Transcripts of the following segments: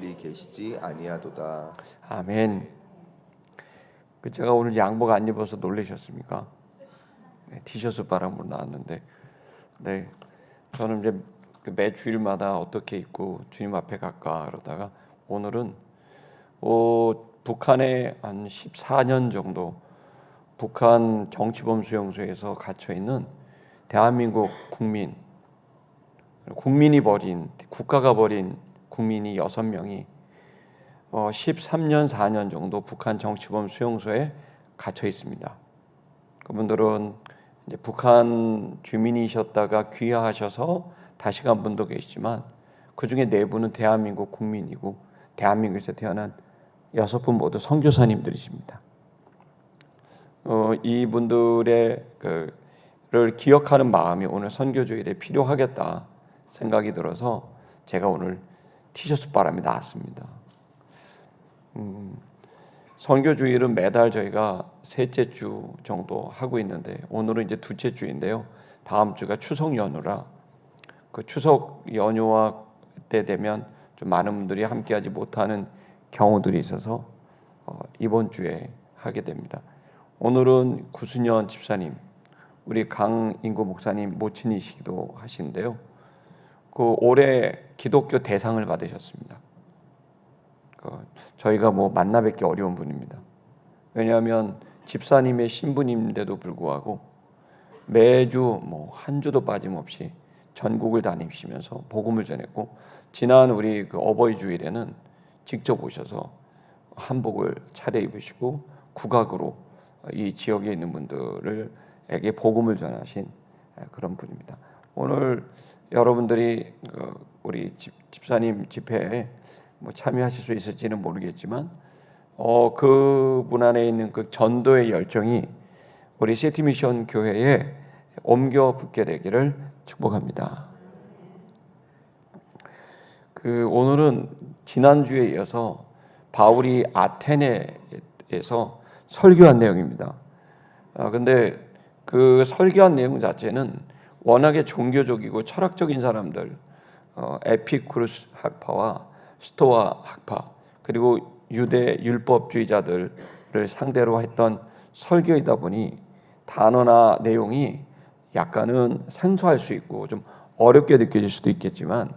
멀리 계시지 아니하도다. 아멘. 제가 오늘 양복 안 입어서 놀라셨습니까? 네, 티셔츠 바람으로 나왔는데, 네, 저는 이제 매 주일마다 어떻게 입고 주님 앞에 갈까 그러다가 오늘은 북한에 한 14년 정도 북한 정치범 수용소에서 갇혀 있는 대한민국 국민이 버린, 국가가 버린 국민이 6명이 13년 4년 정도 북한 정치범 수용소에 갇혀 있습니다. 그분들은 이제 북한 주민이셨다가 귀화하셔서 다시 간 분도 계시지만 그 중에 4분은 대한민국 국민이고 대한민국에서 태어난 6분 모두 선교사님들이십니다. 이분들의 를 기억하는 마음이 오늘 선교주일에 필요하겠다 생각이 들어서 제가 오늘 티셔츠 바람이 나왔습니다. 선교주일은 매달 저희가 셋째 주 정도 하고 있는데 오늘은 이제 둘째 주인데요. 다음 주가 추석 연휴라 그 추석 연휴와 때 되면 좀 많은 분들이 함께하지 못하는 경우들이 있어서 이번 주에 하게 됩니다. 오늘은 구순현 집사님, 우리 강인구 목사님 모친이시기도 하신데요. 올해 기독교 대상을 받으셨습니다. 저희가 만나 뵙기 어려운 분입니다. 왜냐하면 집사님의 신부님인데도 불구하고 매주 한 주도 빠짐없이 전국을 다니시면서 복음을 전했고 지난 우리 어버이 주일에는 직접 오셔서 한복을 차려입으시고 국악으로 이 지역에 있는 분들에게 복음을 전하신 그런 분입니다. 오늘 여러분들이 우리 집사님 집회에 참여하실 수 있을지는 모르겠지만 그분 안에 있는 그 전도의 열정이 우리 시티미션 교회에 옮겨 붙게 되기를 축복합니다. 오늘은 지난주에 이어서 바울이 아테네에서 설교한 내용입니다. 근데 그 설교한 내용 자체는 워낙에 종교적이고 철학적인 사람들, 에피쿠르스 학파와 스토아 학파 그리고 유대 율법주의자들을 상대로 했던 설교이다 보니 단어나 내용이 약간은 생소할 수 있고 좀 어렵게 느껴질 수도 있겠지만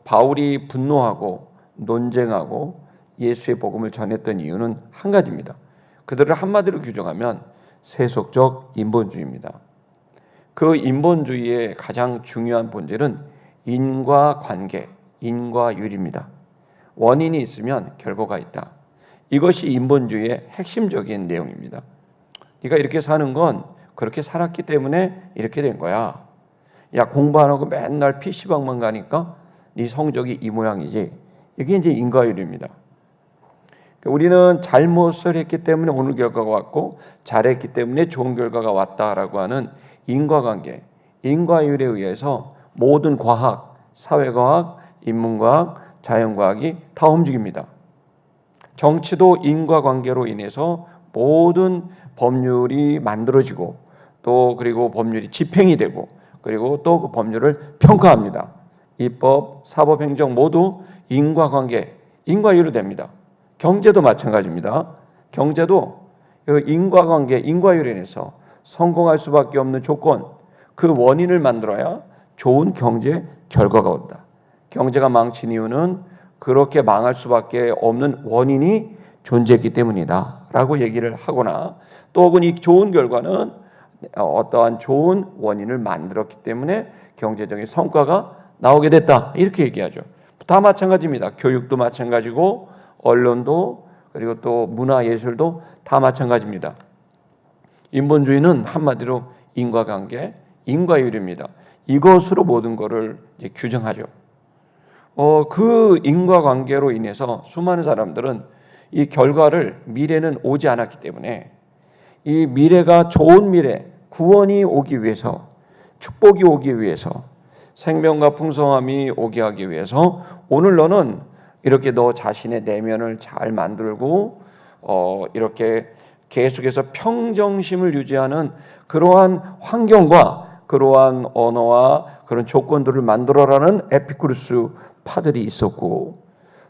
바울이 분노하고 논쟁하고 예수의 복음을 전했던 이유는 한 가지입니다. 그들을 한마디로 규정하면 세속적 인본주의입니다. 그 인본주의의 가장 중요한 본질은 인과관계, 인과율입니다. 원인이 있으면 결과가 있다. 이것이 인본주의의 핵심적인 내용입니다. 네가 이렇게 사는 건 그렇게 살았기 때문에 이렇게 된 거야. 야, 공부 안 하고 맨날 PC방만 가니까 네 성적이 이 모양이지. 이게 이제 인과율입니다. 우리는 잘못을 했기 때문에 오늘 결과가 왔고 잘했기 때문에 좋은 결과가 왔다라고 하는 인과관계, 인과율에 의해서 모든 과학, 사회과학, 인문과학, 자연과학이 다 움직입니다. 정치도 인과관계로 인해서 모든 법률이 만들어지고 또 그리고 법률이 집행이 되고 그리고 또 그 법률을 평가합니다. 입법, 사법, 행정 모두 인과관계, 인과율로 됩니다. 경제도 마찬가지입니다. 경제도 인과관계, 인과율에 인해서 성공할 수밖에 없는 조건, 그 원인을 만들어야 좋은 경제 결과가 온다. 경제가 망친 이유는 그렇게 망할 수밖에 없는 원인이 존재했기 때문이다 라고 얘기를 하거나 또 혹은 이 좋은 결과는 어떠한 좋은 원인을 만들었기 때문에 경제적인 성과가 나오게 됐다 이렇게 얘기하죠. 다 마찬가지입니다. 교육도 마찬가지고 언론도 그리고 또 문화예술도 다 마찬가지입니다. 인본주의는 한마디로 인과관계, 인과율입니다. 이것으로 모든 것을 이제 규정하죠. 그 인과관계로 인해서 수많은 사람들은 이 결과를 미래는 오지 않았기 때문에 이 미래가 좋은 미래, 구원이 오기 위해서, 축복이 오기 위해서, 생명과 풍성함이 오게 하기 위해서 오늘 너는 이렇게 너 자신의 내면을 잘 만들고 이렇게 계속해서 평정심을 유지하는 그러한 환경과 그러한 언어와 그런 조건들을 만들어라는 에피쿠르스 파들이 있었고,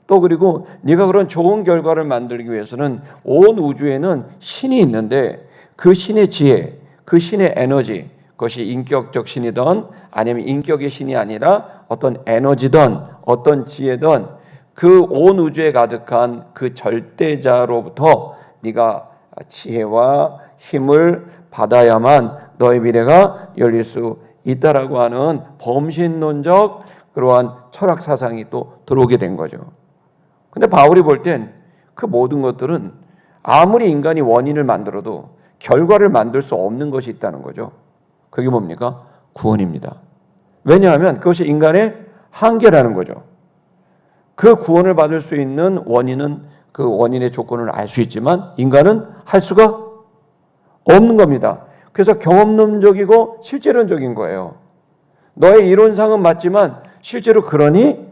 또 그리고 네가 그런 좋은 결과를 만들기 위해서는 온 우주에는 신이 있는데 그 신의 지혜, 그 신의 에너지, 그것이 인격적 신이든 아니면 인격의 신이 아니라 어떤 에너지든 어떤 지혜든 그 온 우주에 가득한 그 절대자로부터 네가 지혜와 힘을 받아야만 너의 미래가 열릴 수 있다라고 하는 범신론적 그러한 철학 사상이 또 들어오게 된 거죠. 근데 바울이 볼 땐 그 모든 것들은 아무리 인간이 원인을 만들어도 결과를 만들 수 없는 것이 있다는 거죠. 그게 뭡니까? 구원입니다. 왜냐하면 그것이 인간의 한계라는 거죠. 그 구원을 받을 수 있는 원인은 그 원인의 조건을 알 수 있지만 인간은 할 수가 없는 겁니다. 그래서 경험론적이고 실제론적인 거예요. 너의 이론상은 맞지만 실제로 그러니?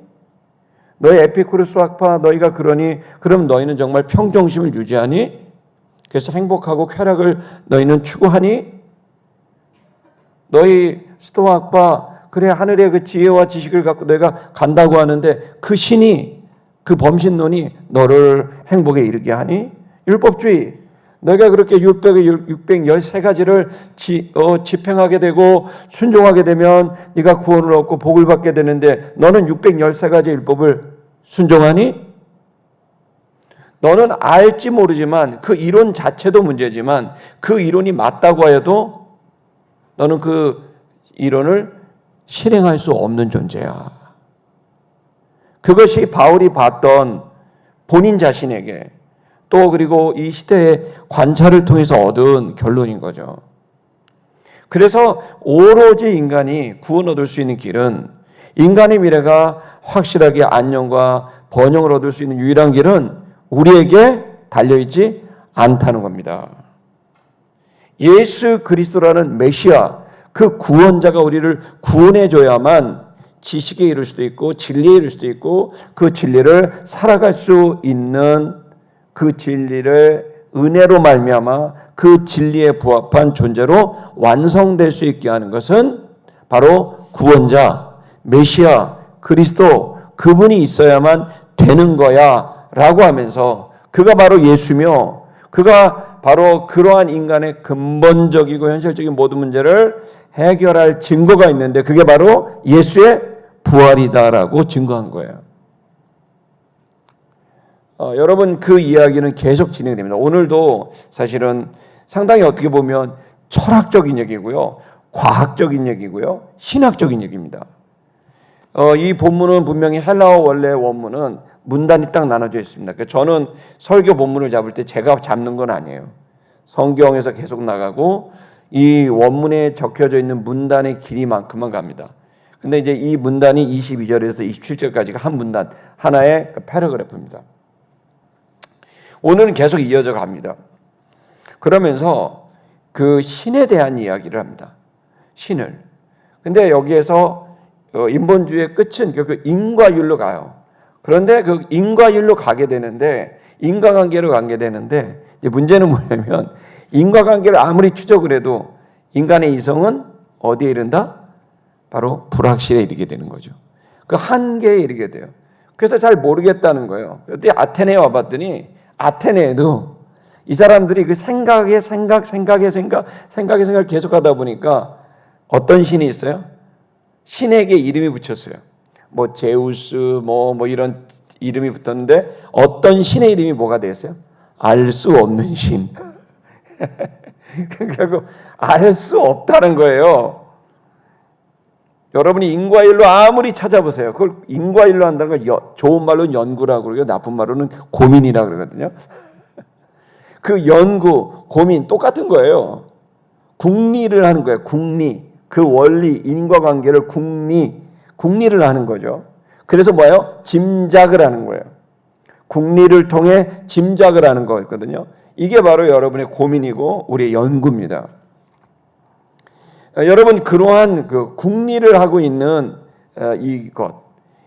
너의 에피쿠르스 학파 너희가 그러니? 그럼 너희는 정말 평정심을 유지하니? 그래서 행복하고 쾌락을 너희는 추구하니? 너희 스토아 학파 그래 하늘의 그 지혜와 지식을 갖고 내가 간다고 하는데 그 신이 그 범신론이 너를 행복에 이르게 하니? 율법주의 너희가 그렇게 613가지를 집행하게 되고 순종하게 되면 네가 구원을 얻고 복을 받게 되는데 너는 613가지 율법을 순종하니? 너는 알지 모르지만 그 이론 자체도 문제지만 그 이론이 맞다고 해도 너는 그 이론을 실행할 수 없는 존재야. 그것이 바울이 봤던 본인 자신에게 또 그리고 이 시대의 관찰을 통해서 얻은 결론인 거죠. 그래서 오로지 인간이 구원 얻을 수 있는 길은 인간의 미래가 확실하게 안녕과 번영을 얻을 수 있는 유일한 길은 우리에게 달려있지 않다는 겁니다. 예수 그리스도라는 메시아 그 구원자가 우리를 구원해 줘야만 지식에 이를 수도 있고 진리에 이를 수도 있고 그 진리를 살아갈 수 있는 그 진리를 은혜로 말미암아 그 진리에 부합한 존재로 완성될 수 있게 하는 것은 바로 구원자, 메시아, 그리스도 그분이 있어야만 되는 거야 라고 하면서 그가 바로 예수며 그가 바로 그러한 인간의 근본적이고 현실적인 모든 문제를 해결할 증거가 있는데 그게 바로 예수의 부활이다라고 증거한 거예요. 여러분 그 이야기는 계속 진행됩니다. 오늘도 사실은 상당히 어떻게 보면 철학적인 얘기고요. 과학적인 얘기고요. 신학적인 얘기입니다. 이 본문은 분명히 헬라어 원래 원문은 문단이 딱 나눠져 있습니다. 그러니까 저는 설교 본문을 잡을 때 제가 잡는 건 아니에요. 성경에서 계속 나가고 이 원문에 적혀져 있는 문단의 길이만큼만 갑니다. 근데 이제 이 문단이 22절에서 27절까지가 한 문단, 하나의 패러그래프입니다. 오늘은 계속 이어져 갑니다. 그러면서 그 신에 대한 이야기를 합니다. 신을. 근데 여기에서 인본주의의 끝은 그 인과율로 가요. 그런데 그 인과율로 가게 되는데 인과관계로 가게 되는데 이제 문제는 뭐냐면 인과관계를 아무리 추적을 해도 인간의 이성은 어디에 이른다? 바로 불확실에 이르게 되는 거죠. 그 한계에 이르게 돼요. 그래서 잘 모르겠다는 거예요. 그때 아테네에 와봤더니 아테네에도 이 사람들이 그 생각을 계속하다 보니까 어떤 신이 있어요? 신에게 이름이 붙였어요. 뭐 제우스 뭐 이런 이름이 붙었는데 어떤 신의 이름이 뭐가 됐어요? 알 수 없는 신. 결국 알 수 없다는 거예요. 여러분이 인과율로 아무리 찾아보세요. 그걸 인과율로 한다는 걸 좋은 말로는 연구라고 그러고 나쁜 말로는 고민이라고 그러거든요. 그 연구, 고민 똑같은 거예요. 궁리를 하는 거예요. 궁리. 그 원리, 인과관계를 궁리를 하는 거죠. 그래서 뭐예요? 짐작을 하는 거예요. 궁리를 통해 짐작을 하는 거거든요. 이게 바로 여러분의 고민이고 우리의 연구입니다. 여러분 그러한 그 궁리를 하고 있는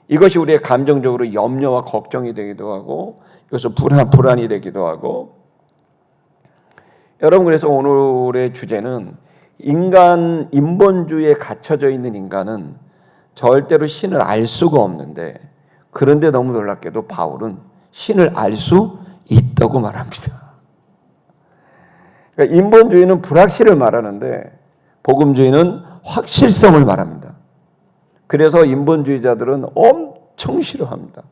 이것이 우리의 감정적으로 염려와 걱정이 되기도 하고 이것은 불안이 되기도 하고 여러분 그래서 오늘의 주제는 인본주의에 갇혀져 있는 인간은 절대로 신을 알 수가 없는데 그런데 너무 놀랍게도 바울은 신을 알 수 있다고 말합니다. 그러니까 인본주의는 불확실을 말하는데 복음주의는 확실성을 말합니다. 그래서 인본주의자들은 엄청 싫어합니다.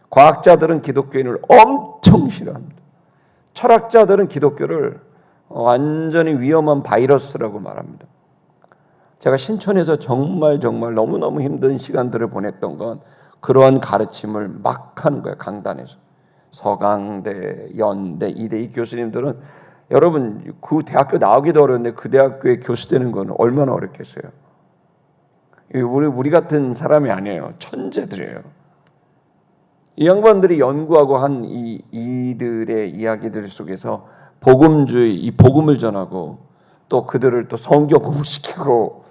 과학자들은 기독교인을 엄청 싫어합니다. 철학자들은 기독교를 완전히 위험한 바이러스라고 말합니다. 제가 신촌에서 정말 너무너무 힘든 시간들을 보냈던 건 그러한 가르침을 막 하는 거예요. 강단에서. 서강대, 연대, 이대 이 교수님들은 여러분 그 대학교 나오기도 어려운데 그 대학교에 교수 되는 건 얼마나 어렵겠어요. 우리 같은 사람이 아니에요. 천재들이에요. 이 양반들이 연구하고 한 이들의 이야기들 속에서 복음주의, 이 복음을 전하고 또 그들을 또 성경 공부시키고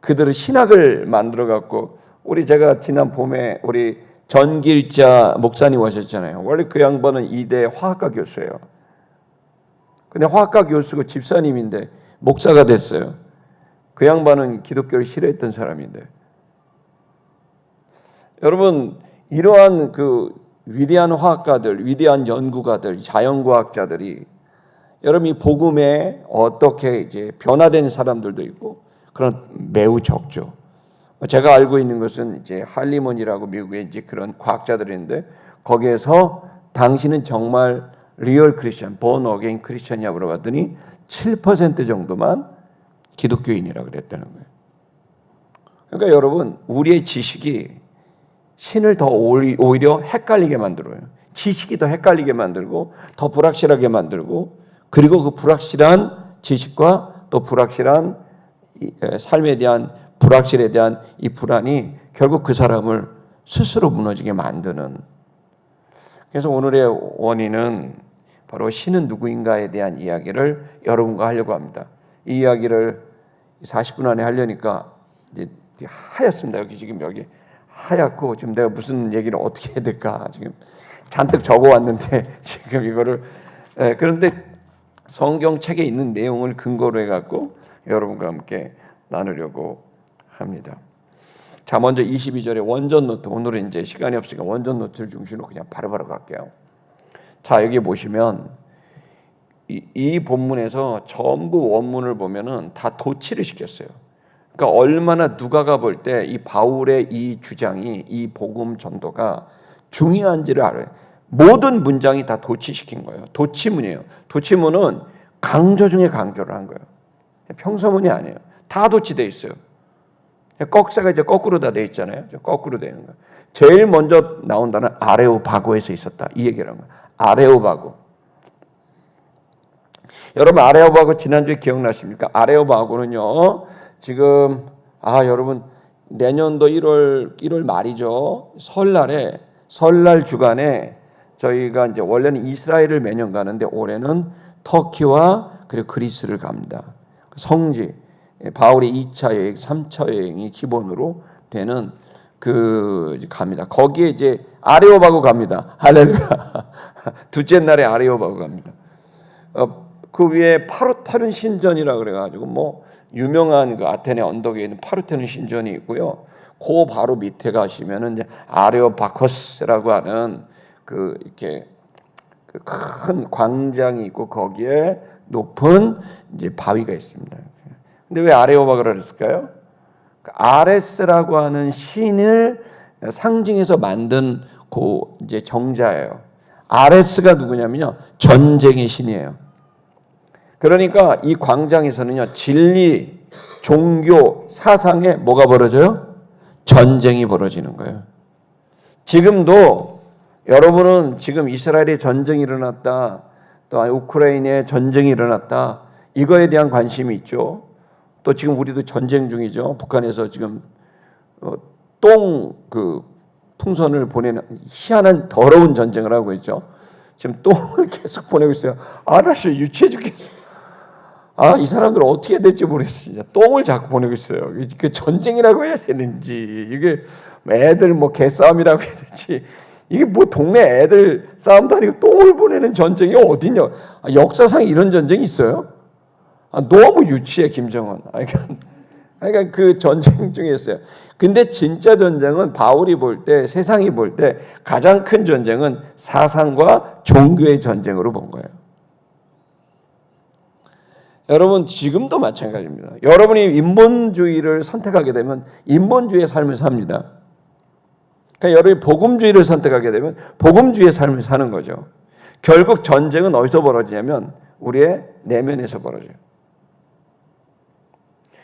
그들을 신학을 만들어 갖고 제가 지난 봄에 우리 전길자 목사님 오셨잖아요. 원래 그 양반은 이대 화학과 교수예요. 근데 화학과 교수고 집사님인데 목사가 됐어요. 그 양반은 기독교를 싫어했던 사람인데. 여러분 이러한 그 위대한 화학가들, 위대한 연구가들, 자연과학자들이 여러분 이 복음에 어떻게 이제 변화된 사람들도 있고 그런 매우 적죠. 제가 알고 있는 것은 이제 할리몬이라고 미국에 이제 그런 과학자들인데 거기에서 당신은 정말 리얼 크리스천, 본 어게인 크리스천이냐 물어봤더니 7% 정도만 기독교인이라고 그랬다는 거예요. 그러니까 여러분 우리의 지식이 신을 더 오히려 헷갈리게 만들어요. 지식이 더 헷갈리게 만들고 더 불확실하게 만들고 그리고 그 불확실한 지식과 또 불확실한 삶에 대한 불확실에 대한 이 불안이 결국 그 사람을 스스로 무너지게 만드는. 그래서 오늘의 원인은 바로 신은 누구인가에 대한 이야기를 여러분과 하려고 합니다. 이 이야기를 40분 안에 하려니까 이제 하얗습니다. 여기 하얗고 지금 내가 무슨 얘기를 어떻게 해야 될까 지금 잔뜩 적어왔는데 지금 이거를 그런데 성경책에 있는 내용을 근거로 해갖고 여러분과 함께 나누려고 합니다. 자, 먼저 22절에 원전 노트. 오늘은 이제 시간이 없으니까 원전 노트를 중심으로 그냥 바로바로 갈게요. 자, 여기 보시면 이 본문에서 전부 원문을 보면은 다 도치를 시켰어요. 그러니까 얼마나 누가가 볼 때 이 바울의 이 주장이 이 복음 전도가 중요한지를 알아요. 모든 문장이 다 도치시킨 거예요. 도치문이에요. 도치문은 강조 중에 강조를 한 거예요. 평서문이 아니에요. 다 도치되어 있어요. 꺽쇠가 이제 거꾸로 다 돼 있잖아요. 거꾸로 되는 거예요. 제일 먼저 나온 단어는 아레오바고에서 있었다. 이 얘기를 한 거예요. 아레오바고. 여러분 아레오바고 지난주에 기억나십니까? 아레오바고는요. 지금 여러분 내년도 1월 말이죠. 설날 주간에 저희가 이제 원래는 이스라엘을 매년 가는데 올해는 터키와 그리고 그리스를 갑니다. 성지 바울의 2차 여행, 3차 여행이 기본으로 되는 갑니다. 거기에 이제 아레오바고 갑니다. 할렐루야. 둘째 날에 아레오바고 갑니다. 그 위에 파르테논 신전이라 그래가지고 유명한 그 아테네 언덕에 있는 파르테논 신전이 있고요. 그 바로 밑에 가시면은 이제 아레오파코스라고 하는 이렇게 큰 광장이 있고 거기에 높은 이제 바위가 있습니다. 근데 왜 아레오바고를 했을까요? 아레스라고 하는 신을 상징해서 만든 이제 정자예요. 아레스가 누구냐면요, 전쟁의 신이에요. 그러니까 이 광장에서는요, 진리, 종교, 사상에 뭐가 벌어져요? 전쟁이 벌어지는 거예요. 지금도 여러분은 지금 이스라엘에 전쟁이 일어났다, 또 우크라이나에 전쟁이 일어났다, 이거에 대한 관심이 있죠. 또 지금 우리도 전쟁 중이죠. 북한에서 지금 풍선을 보내는 희한한 더러운 전쟁을 하고 있죠. 지금 똥을 계속 보내고 있어요. 나 진짜 유치해 죽겠어. 이 사람들 어떻게 해야 될지 모르겠어요. 똥을 자꾸 보내고 있어요. 그 전쟁이라고 해야 되는지, 이게 애들 개싸움이라고 해야 될지, 이게 동네 애들 싸움도 아니고 똥을 보내는 전쟁이 어딨냐. 역사상 이런 전쟁이 있어요? 너무 유치해, 김정은. 그러니까 그 전쟁 중에 있어요. 근데 진짜 전쟁은 바울이 볼 때, 세상이 볼 때 가장 큰 전쟁은 사상과 종교의 전쟁으로 본 거예요. 여러분 지금도 마찬가지입니다. 여러분이 인본주의를 선택하게 되면 인본주의의 삶을 삽니다. 그러니까 여러분이 복음주의를 선택하게 되면 복음주의의 삶을 사는 거죠. 결국 전쟁은 어디서 벌어지냐면 우리의 내면에서 벌어져요.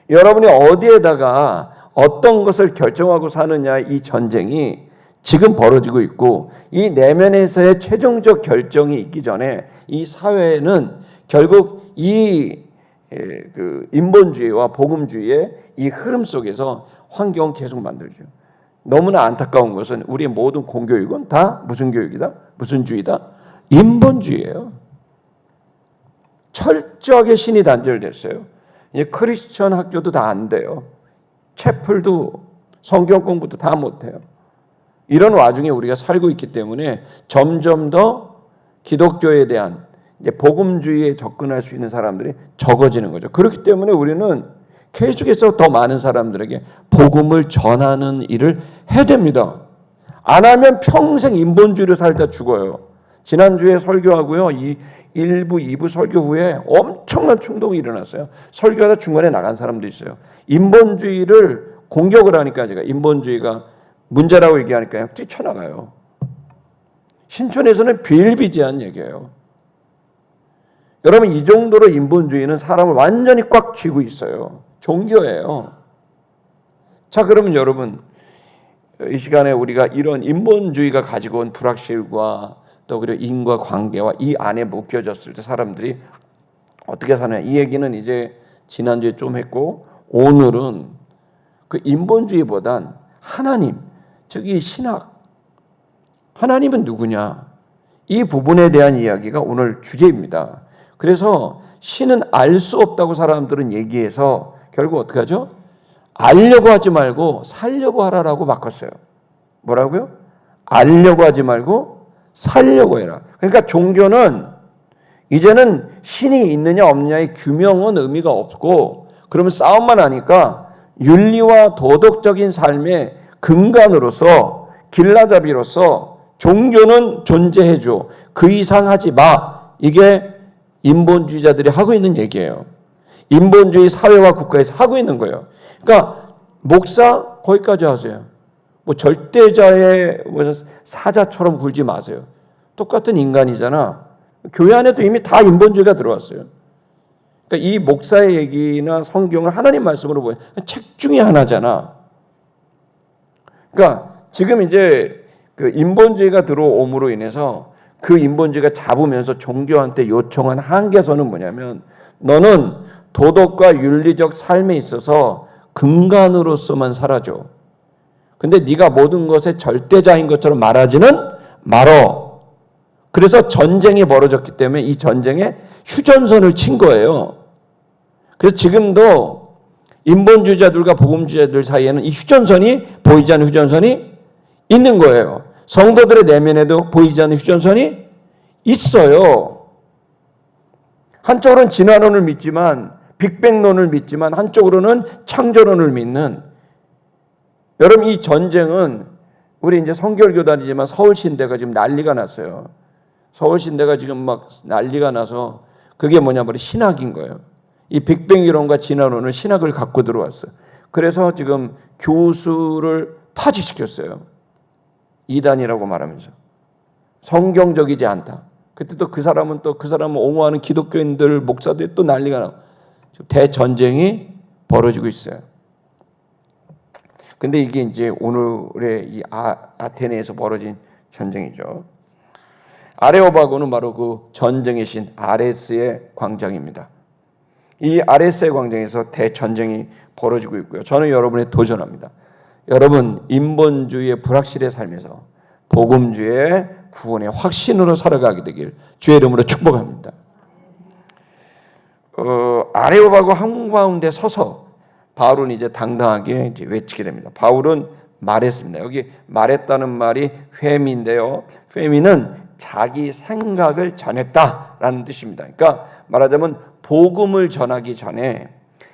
여러분이 어디에다가 어떤 것을 결정하고 사느냐, 이 전쟁이 지금 벌어지고 있고, 이 내면에서의 최종적 결정이 있기 전에 이 사회는 결국 이 인본주의와 복음주의의 이 흐름 속에서 환경을 계속 만들죠. 너무나 안타까운 것은 우리의 모든 공교육은 다 무슨 교육이다? 무슨 주의다? 인본주의예요. 철저하게 신이 단절됐어요. 이제 크리스천 학교도 다 안 돼요. 채플도 성경 공부도 다 못해요. 이런 와중에 우리가 살고 있기 때문에 점점 더 기독교에 대한 이제 복음주의에 접근할 수 있는 사람들이 적어지는 거죠. 그렇기 때문에 우리는 계속해서 더 많은 사람들에게 복음을 전하는 일을 해야 됩니다. 안 하면 평생 인본주의로 살다 죽어요. 지난주에 설교하고요. 이 1부, 2부 설교 후에 엄청난 충동이 일어났어요. 설교하다 중간에 나간 사람도 있어요. 인본주의를 공격을 하니까 제가 인본주의가 문제라고 얘기하니까 그냥 뛰쳐나가요. 신촌에서는 비일비재한 얘기예요. 여러분 이 정도로 인본주의는 사람을 완전히 꽉 쥐고 있어요. 종교예요. 자, 그러면 여러분 이 시간에 우리가 이런 인본주의가 가지고 온 불확실과 또 그리고 인과관계와 이 안에 묶여졌을 때 사람들이 어떻게 사느냐, 이 얘기는 이제 지난주에 좀 했고, 오늘은 그 인본주의보단 하나님, 즉 이 신학, 하나님은 누구냐, 이 부분에 대한 이야기가 오늘 주제입니다. 그래서 신은 알 수 없다고 사람들은 얘기해서 결국 어떻게 하죠? 알려고 하지 말고 살려고 하라라고 바꿨어요. 뭐라고요? 알려고 하지 말고 살려고 해라. 그러니까 종교는 이제는 신이 있느냐 없느냐의 규명은 의미가 없고, 그러면 싸움만 하니까 윤리와 도덕적인 삶의 근간으로서 길라잡이로서 종교는 존재해줘. 그 이상 하지 마. 이게 인본주의자들이 하고 있는 얘기예요. 인본주의 사회와 국가에서 하고 있는 거예요. 그러니까 목사 거기까지 하세요. 뭐 절대자의 사자처럼 굴지 마세요. 똑같은 인간이잖아. 교회 안에도 이미 다 인본주의가 들어왔어요. 그러니까 이 목사의 얘기나 성경을 하나님 말씀으로 보여 책 중에 하나잖아. 그러니까 지금 이제 그 인본주의가 들어옴으로 인해서 그 인본주의가 잡으면서 종교한테 요청한 한계선은 뭐냐면, 너는 도덕과 윤리적 삶에 있어서 근간으로서만 살아줘. 근데 네가 모든 것의 절대자인 것처럼 말하지는 말어. 그래서 전쟁이 벌어졌기 때문에 이 전쟁에 휴전선을 친 거예요. 그래서 지금도 인본주의자들과 복음주의자들 사이에는 이 휴전선이, 보이지 않는 휴전선이 있는 거예요. 성도들의 내면에도 보이지 않는 휴전선이 있어요. 한쪽으로는 진화론을 믿지만, 빅뱅론을 믿지만, 한쪽으로는 창조론을 믿는. 여러분 이 전쟁은, 우리 이제 성결교단이지만 서울신대가 지금 난리가 났어요. 서울신대가 지금 막 난리가 나서 그게 뭐냐면 신학인 거예요. 이 빅뱅 이론과 진화론을 신학을 갖고 들어왔어요. 그래서 지금 교수를 파직시켰어요. 이단이라고 말하면서 성경적이지 않다. 그때 또 그 사람은 옹호하는 기독교인들 목사들이 또 난리가 나고 대전쟁이 벌어지고 있어요. 근데 이게 이제 오늘의 이 아테네에서 벌어진 전쟁이죠. 아레오바고는 바로 그 전쟁의 신 아레스의 광장입니다. 이 아레스의 광장에서 대전쟁이 벌어지고 있고요. 저는 여러분에 도전합니다. 여러분 인본주의의 불확실의 삶에서 복음주의의 구원의 확신으로 살아가게 되길 주의 이름으로 축복합니다. 아레오바고 한가운데 서서 바울은 이제 당당하게 이제 외치게 됩니다. 바울은 말했습니다. 여기 말했다는 말이 회미인데요. 회미는 자기 생각을 전했다라는 뜻입니다. 그러니까 말하자면 복음을 전하기 전에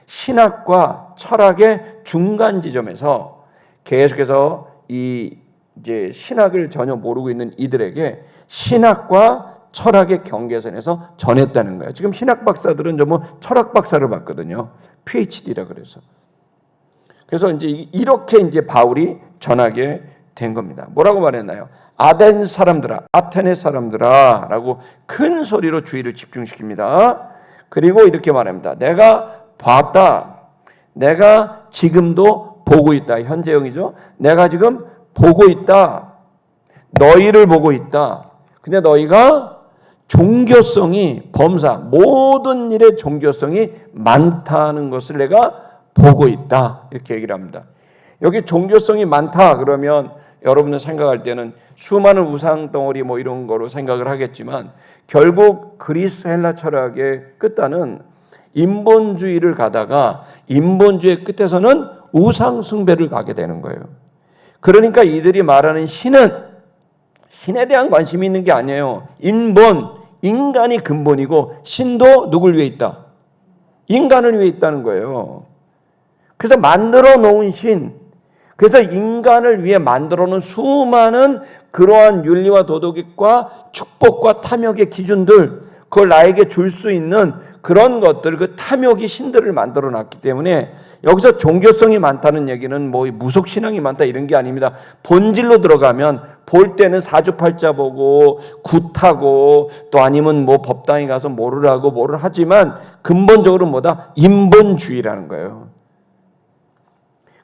신학과 철학의 중간 지점에서 계속해서 이제 신학을 전혀 모르고 있는 이들에게 신학과 철학의 경계선에서 전했다는 거예요. 지금 신학 박사들은 전부 철학 박사를 받거든요. PhD라 그래서. 그래서 이제 이렇게 이제 바울이 전하게 된 겁니다. 뭐라고 말했나요? 아덴 사람들아, 아테네 사람들아라고 큰 소리로 주의를 집중시킵니다. 그리고 이렇게 말합니다. 내가 봤다. 내가 지금도 보고 있다. 현재형이죠. 내가 지금 보고 있다. 너희를 보고 있다. 근데 너희가 종교성이 범사 모든 일의 종교성이 많다는 것을 내가 보고 있다. 이렇게 얘기를 합니다. 여기 종교성이 많다 그러면 여러분들 생각할 때는 수많은 우상 덩어리 뭐 이런 거로 생각을 하겠지만 결국 그리스 헬라 철학의 끝단은 인본주의를 가다가 인본주의 끝에서는 우상 숭배를 가게 되는 거예요. 그러니까 이들이 말하는 신은 신에 대한 관심이 있는 게 아니에요. 인간이 근본이고 신도 누굴 위해 있다? 인간을 위해 있다는 거예요. 그래서 만들어 놓은 신, 그래서 인간을 위해 만들어 놓은 수많은 그러한 윤리와 도덕과 축복과 탐욕의 기준들, 그걸 나에게 줄 수 있는 그런 것들, 그 탐욕이 신들을 만들어 놨기 때문에 여기서 종교성이 많다는 얘기는 뭐 무속신앙이 많다 이런 게 아닙니다. 본질로 들어가면 볼 때는 사주팔자 보고 굿하고 또 아니면 뭐 법당에 가서 뭐를 하고 뭐를 하지만 근본적으로 뭐다? 인본주의라는 거예요.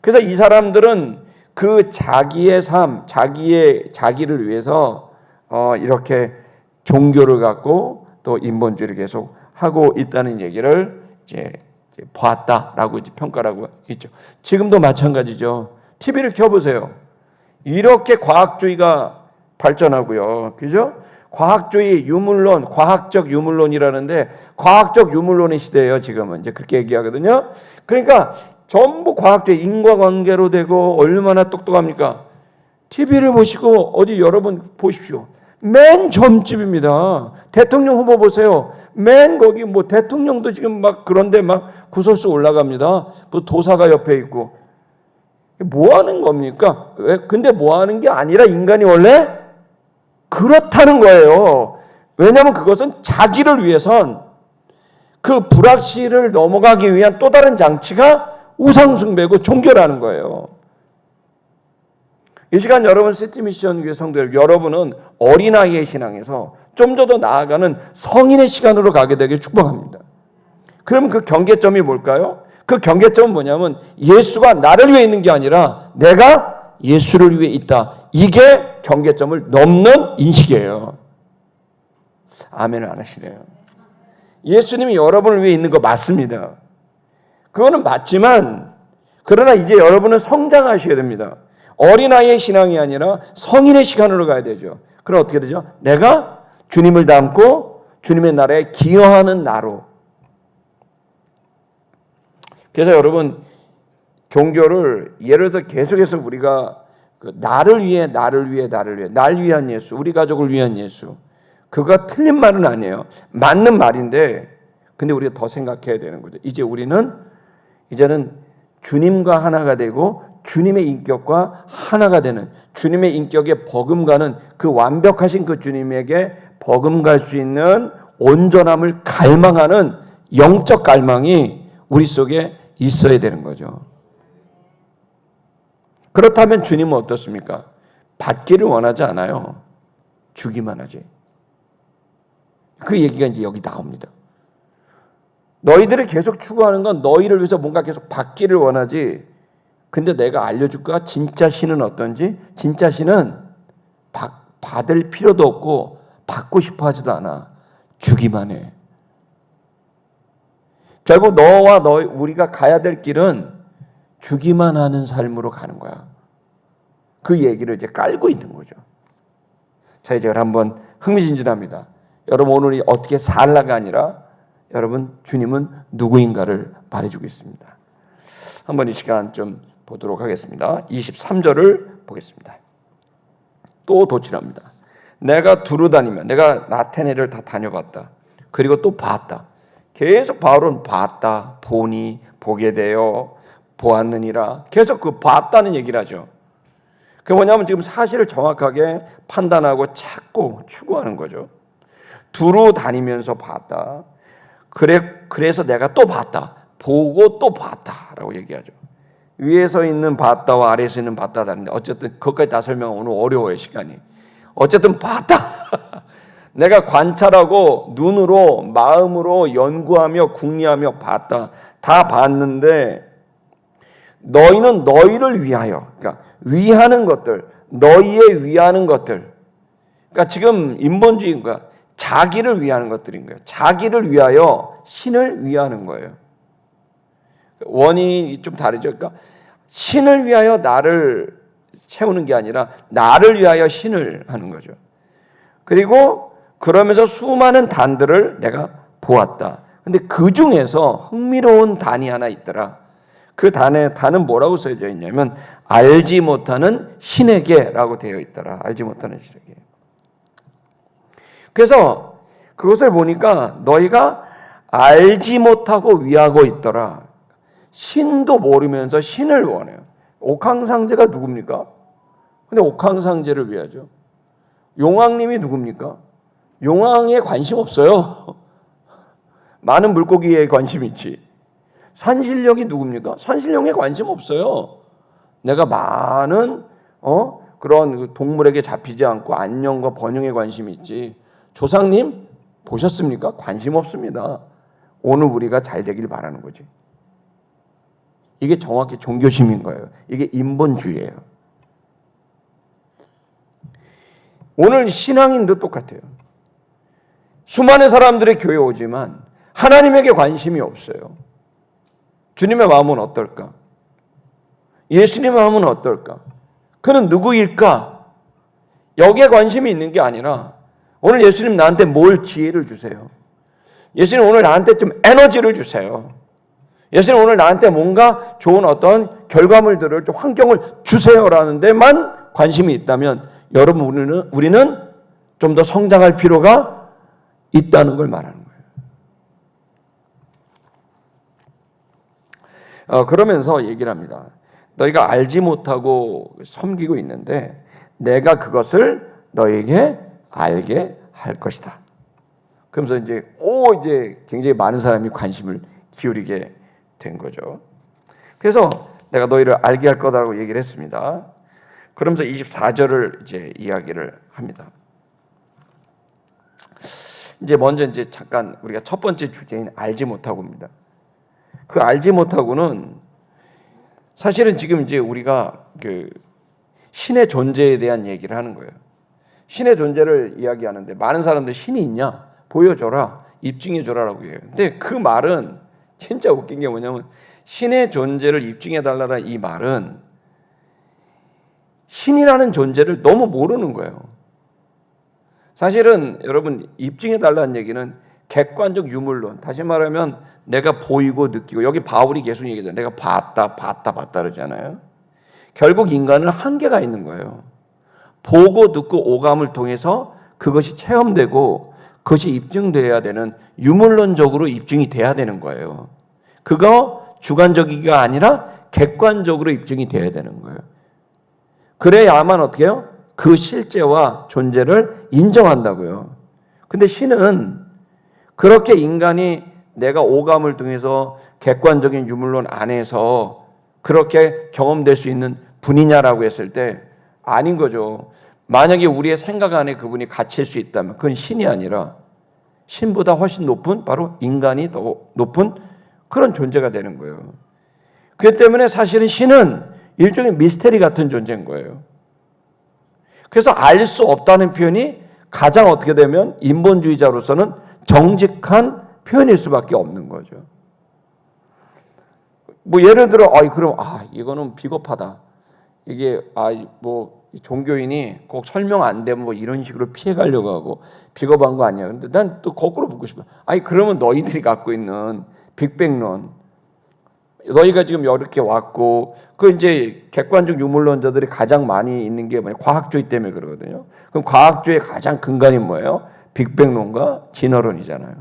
그래서 이 사람들은 그 자기의 삶, 자기를 위해서 이렇게 종교를 갖고 또 인본주의를 계속 하고 있다는 얘기를 이제 보았다라고 이제 평가를 하고 있죠. 지금도 마찬가지죠. TV를 켜보세요. 이렇게 과학주의가 발전하고요. 그죠? 과학주의, 유물론, 과학적 유물론이라는데 과학적 유물론의 시대예요. 지금은 이제 그렇게 얘기하거든요. 그러니까 전부 과학적 인과관계로 되고 얼마나 똑똑합니까? TV를 보시고 어디 여러분 보십시오. 맨 점집입니다. 대통령 후보 보세요. 맨 거기 뭐 대통령도 지금 막 그런데 막 구설수 올라갑니다. 뭐 도사가 옆에 있고. 뭐 하는 겁니까? 왜? 근데 뭐 하는 게 아니라 인간이 원래 그렇다는 거예요. 왜냐하면 그것은 자기를 위해선 그 불확실을 넘어가기 위한 또 다른 장치가 우상숭배고 종교라는 거예요. 이 시간 여러분 시티미션 교회 성도들, 여러분은 어린아이의 신앙에서 좀 더 나아가는 성인의 시간으로 가게 되길 축복합니다. 그럼 그 경계점이 뭘까요? 그 경계점은 뭐냐면 예수가 나를 위해 있는 게 아니라 내가 예수를 위해 있다. 이게 경계점을 넘는 인식이에요. 아멘을 안 하시네요. 예수님이 여러분을 위해 있는 거 맞습니다. 그거는 맞지만 그러나 이제 여러분은 성장하셔야 됩니다. 어린아이의 신앙이 아니라 성인의 시간으로 가야 되죠. 그럼 어떻게 되죠? 내가 주님을 닮고 주님의 나라에 기여하는 나로. 그래서 여러분 종교를 예를 들어서 계속해서 우리가 나를 위해 날 위한 예수, 우리 가족을 위한 예수, 그가 틀린 말은 아니에요. 맞는 말인데 근데 우리가 더 생각해야 되는 거죠. 이제는 주님과 하나가 되고 주님의 인격과 하나가 되는, 주님의 인격에 버금가는 그 완벽하신 그 주님에게 버금갈 수 있는 온전함을 갈망하는 영적 갈망이 우리 속에 있어야 되는 거죠. 그렇다면 주님은 어떻습니까? 받기를 원하지 않아요. 주기만 하지. 그 얘기가 이제 여기 나옵니다. 너희들이 계속 추구하는 건 너희를 위해서 뭔가 계속 받기를 원하지. 근데 내가 알려줄 거야. 진짜 신은 어떤지. 진짜 신은 받을 필요도 없고 받고 싶어 하지도 않아. 주기만 해. 결국 너와 우리가 가야 될 길은 주기만 하는 삶으로 가는 거야. 그 얘기를 이제 깔고 있는 거죠. 자, 이제 한번 흥미진진합니다. 여러분 오늘이 어떻게 살라가 아니라 여러분 주님은 누구인가를 말해주고 있습니다. 한번 이 시간 좀 보도록 하겠습니다. 23절을 보겠습니다. 또 도출합니다. 내가 두루 다니며 내가 나테네를 다 다녀봤다. 그리고 또 봤다. 계속 바울은 봤다, 보니, 보게 되어, 보았느니라. 계속 그 봤다는 얘기를 하죠. 그게 뭐냐면 지금 사실을 정확하게 판단하고 찾고 추구하는 거죠. 두루 다니면서 봤다. 그래서 내가 또 봤다. 보고 또 봤다라고 얘기하죠. 위에서 있는 봤다와 아래에서 있는 봤다 다른데 어쨌든 그것까지 다 설명하면 오늘 어려워요, 시간이. 어쨌든 봤다. 내가 관찰하고 눈으로 마음으로 연구하며 궁리하며 봤다. 다 봤는데 너희는 너희를 위하여, 그러니까 위하는 것들, 너희의 위하는 것들, 그러니까 지금 인본주의인 거야. 자기를 위하는 것들인 거예요. 자기를 위하여 신을 위하는 거예요. 원인이 좀 다르죠. 그러니까 신을 위하여 나를 채우는 게 아니라 나를 위하여 신을 하는 거죠. 그리고 그러면서 수많은 단들을 내가 보았다. 근데 그 중에서 흥미로운 단이 하나 있더라. 그 단은 뭐라고 써져 있냐면 알지 못하는 신에게라고 되어 있더라. 알지 못하는 신에게. 그래서 그것을 보니까 너희가 알지 못하고 위하고 있더라. 신도 모르면서 신을 원해요. 옥황상제가 누굽니까? 근데 옥황상제를 위하죠. 용왕님이 누굽니까? 용왕에 관심 없어요. 많은 물고기에 관심 있지. 산신령이 누굽니까? 산신령에 관심 없어요. 내가 많은 그런 동물에게 잡히지 않고 안녕과 번영에 관심이 있지. 조상님 보셨습니까? 관심 없습니다. 오늘 우리가 잘 되길 바라는 거지. 이게 정확히 종교심인 거예요. 이게 인본주의예요. 오늘 신앙인도 똑같아요. 수많은 사람들이 교회 오지만 하나님에게 관심이 없어요. 주님의 마음은 어떨까? 예수님의 마음은 어떨까? 그는 누구일까? 여기에 관심이 있는 게 아니라 오늘 예수님 나한테 뭘 지혜를 주세요. 예수님 오늘 나한테 좀 에너지를 주세요. 예수님 오늘 나한테 뭔가 좋은 어떤 결과물들을 좀 환경을 주세요라는 데만 관심이 있다면 여러분 우리는 좀 더 성장할 필요가 있다는 걸 말하는 거예요. 그러면서 얘기를 합니다. 너희가 알지 못하고 섬기고 있는데 내가 그것을 너희에게 알게 할 것이다. 그러면서 이제 굉장히 많은 사람이 관심을 기울이게 된 거죠. 그래서 내가 너희를 알게 할 거다라고 얘기를 했습니다. 그러면서 24절을 이제 이야기를 합니다. 먼저 잠깐 우리가 첫 번째 주제인 알지 못하고입니다. 그 알지 못하고는 사실은 지금 우리가 그 신의 존재에 대한 얘기를 하는 거예요. 신의 존재를 이야기하는데 많은 사람들이 신이 있냐? 보여줘라, 입증해줘라라고 해요. 근데 그 말은 진짜 웃긴 게 뭐냐면 신의 존재를 입증해달라는 이 말은 신이라는 존재를 너무 모르는 거예요. 사실은 여러분 입증해달라는 얘기는 객관적 유물론, 다시 말하면 내가 보이고 느끼고, 여기 바울이 계속 얘기하잖아요. 내가 봤다 그러잖아요. 결국 인간은 한계가 있는 거예요. 보고 듣고 오감을 통해서 그것이 체험되고 그것이 입증돼야 되는, 유물론적으로 입증이 돼야 되는 거예요. 그거 주관적이가 아니라 객관적으로 입증이 돼야 되는 거예요. 그래야만 어떻게 해요? 그 실제와 존재를 인정한다고요. 근데 신은 그렇게 인간이 내가 오감을 통해서 객관적인 유물론 안에서 그렇게 경험될 수 있는 분이냐라고 했을 때 아닌 거죠. 만약에 우리의 생각 안에 그분이 갇힐 수 있다면 그건 신이 아니라 신보다 훨씬 높은, 바로 인간이 더 높은 그런 존재가 되는 거예요. 그렇기 때문에 사실은 신은 일종의 미스테리 같은 존재인 거예요. 그래서 알 수 없다는 표현이 가장 어떻게 되면 인본주의자로서는 정직한 표현일 수밖에 없는 거죠. 예를 들어 그럼 이거는 비겁하다. 이게 종교인이 꼭 설명 안 되면 이런 식으로 피해가려고 하고 비겁한 거 아니야. 근데 난 또 거꾸로 묻고 싶어. 그러면 너희들이 갖고 있는 빅뱅론, 너희가 지금 이렇게 왔고, 객관적 유물론자들이 가장 많이 있는 게 과학주의 때문에 그러거든요. 그럼 과학주의의 가장 근간이 뭐예요? 빅뱅론과 진화론이잖아요.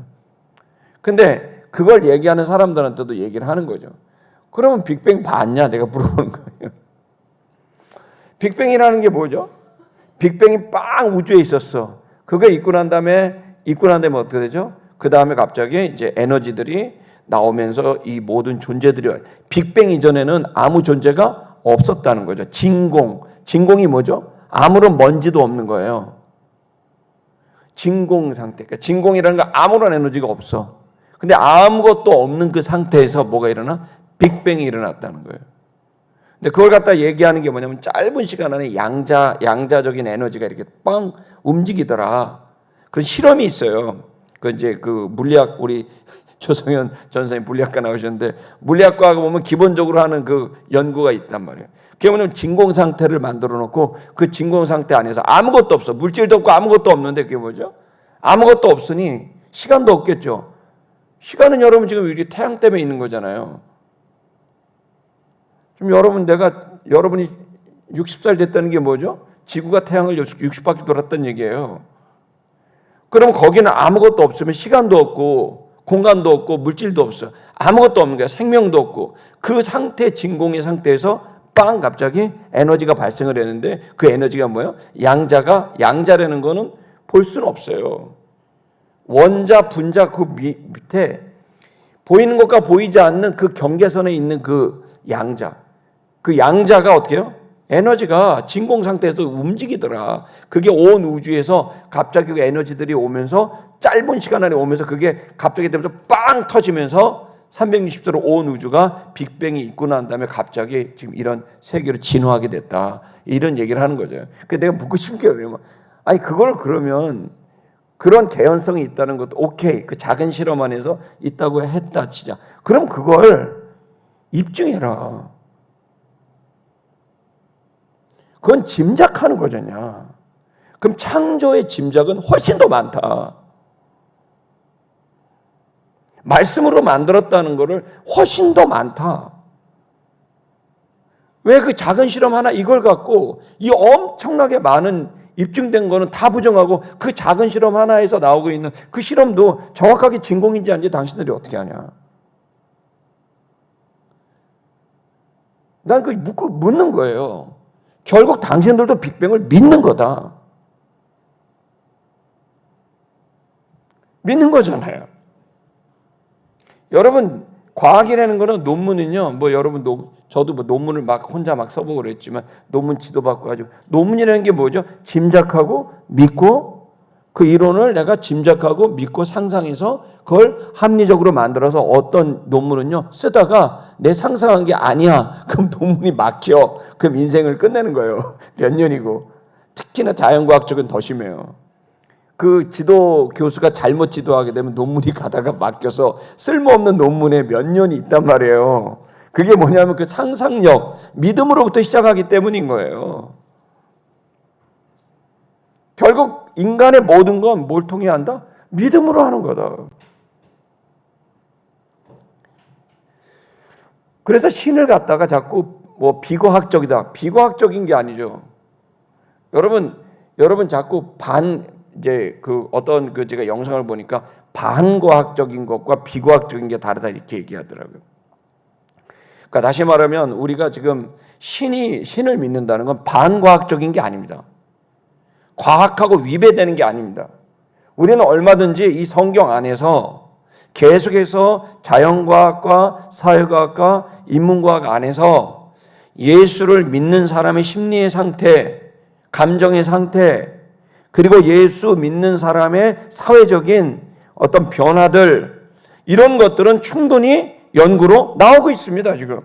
근데 그걸 얘기하는 사람들한테도 얘기를 하는 거죠. 그러면 빅뱅 봤냐? 내가 물어보는 거예요. 빅뱅이라는 게 뭐죠? 빅뱅이 빵 우주에 있었어. 그거 있고 난 다음에 어떻게 되죠? 그 다음에 갑자기 이제 에너지들이 나오면서 이 모든 존재들이 와요. 빅뱅 이전에는 아무 존재가 없었다는 거죠. 진공이 뭐죠? 아무런 먼지도 없는 거예요. 진공 상태. 그러니까 진공이라는 건 아무런 에너지가 없어. 근데 아무것도 없는 그 상태에서 뭐가 일어나? 빅뱅이 일어났다는 거예요. 근데 그걸 갖다 얘기하는 게 뭐냐면 짧은 시간 안에 양자적인 에너지가 이렇게 빵 움직이더라. 그런 실험이 있어요. 그 이제 그 물리학 우리 조성현 전사님 물리학과 나오셨는데 물리학과가 보면 기본적으로 하는 그 연구가 있단 말이에요. 그게 뭐냐면 진공 상태를 만들어 놓고 그 진공 상태 안에서 아무것도 없어. 물질도 없고 아무것도 없는데 그게 뭐죠? 아무것도 없으니 시간도 없겠죠. 시간은 여러분 지금 우리 태양 때문에 있는 거잖아요. 좀 여러분이 60살 됐다는 게 뭐죠? 지구가 태양을 60바퀴 돌았다는 얘기예요. 그럼 거기는 아무것도 없으면 시간도 없고 공간도 없고 물질도 없어. 아무것도 없는 거야. 생명도 없고. 그 상태, 진공의 상태에서 빵 갑자기 에너지가 발생을 했는데 그 에너지가 뭐예요? 양자라는 거는 볼 수는 없어요. 원자, 분자 그 밑에 보이는 것과 보이지 않는 그 경계선에 있는 그 양자. 그 양자가 어떻게 해요? 에너지가 진공 상태에서 움직이더라. 그게 온 우주에서 갑자기 그 에너지들이 오면서 짧은 시간 안에 오면서 그게 갑자기 되면서 빵 터지면서 360도로 온 우주가 빅뱅이 있고 난 다음에 갑자기 지금 이런 세계로 진화하게 됐다. 이런 얘기를 하는 거죠. 그래서 내가 묻고 싶은 게 뭐냐면 아니 그걸 그러면 그런 개연성이 있다는 것도 오케이. 그 작은 실험 안에서 있다고 했다 치자. 그럼 그걸 입증해라. 그건 짐작하는 거잖냐. 그럼 창조의 짐작은 훨씬 더 많다. 말씀으로 만들었다는 것을 훨씬 더 많다. 왜 그 작은 실험 하나 이걸 갖고 이 엄청나게 많은 입증된 거는 다 부정하고 그 작은 실험 하나에서 나오고 있는 그 실험도 정확하게 진공인지 아닌지 당신들이 어떻게 하냐. 난 그 묻는 거예요. 결국 당신들도 빅뱅을 믿는 거다. 믿는 거잖아요. 여러분 과학이라는 거는 논문은요. 뭐 여러분 저도 뭐 논문을 막 혼자 막 써보고 그랬지만 논문 지도받고 가지고 논문이라는 게 뭐죠? 짐작하고 믿고 그 이론을 내가 짐작하고 믿고 상상해서 그걸 합리적으로 만들어서 어떤 논문은요 쓰다가 내 상상한 게 아니야. 그럼 논문이 막혀. 그럼 인생을 끝내는 거예요. 몇 년이고. 특히나 자연과학 쪽은 더 심해요. 그 지도 교수가 잘못 지도하게 되면 논문이 가다가 막혀서 쓸모없는 논문에 몇 년이 있단 말이에요. 그게 뭐냐면 그 상상력, 믿음으로부터 시작하기 때문인 거예요. 결국 인간의 모든 건 뭘 통해 한다? 믿음으로 하는 거다. 그래서 신을 갖다가 자꾸 뭐 비과학적이다. 비과학적인 게 아니죠. 여러분 자꾸 이제 그 어떤 그 제가 영상을 보니까 반과학적인 것과 비과학적인 게 다르다 이렇게 얘기하더라고요. 그러니까 다시 말하면 우리가 지금 신을 믿는다는 건 반과학적인 게 아닙니다. 과학하고 위배되는 게 아닙니다. 우리는 얼마든지 이 성경 안에서 계속해서 자연과학과 사회과학과 인문과학 안에서 예수를 믿는 사람의 심리의 상태, 감정의 상태, 그리고 예수 믿는 사람의 사회적인 어떤 변화들 이런 것들은 충분히 연구로 나오고 있습니다, 지금.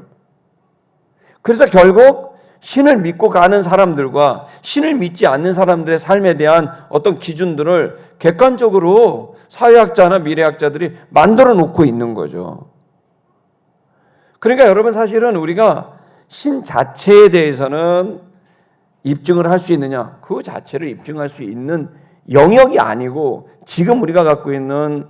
그래서 결국 신을 믿고 가는 사람들과 신을 믿지 않는 사람들의 삶에 대한 어떤 기준들을 객관적으로 사회학자나 미래학자들이 만들어 놓고 있는 거죠. 그러니까 여러분 사실은 우리가 신 자체에 대해서는 입증을 할 수 있느냐? 그 자체를 입증할 수 있는 영역이 아니고 지금 우리가 갖고 있는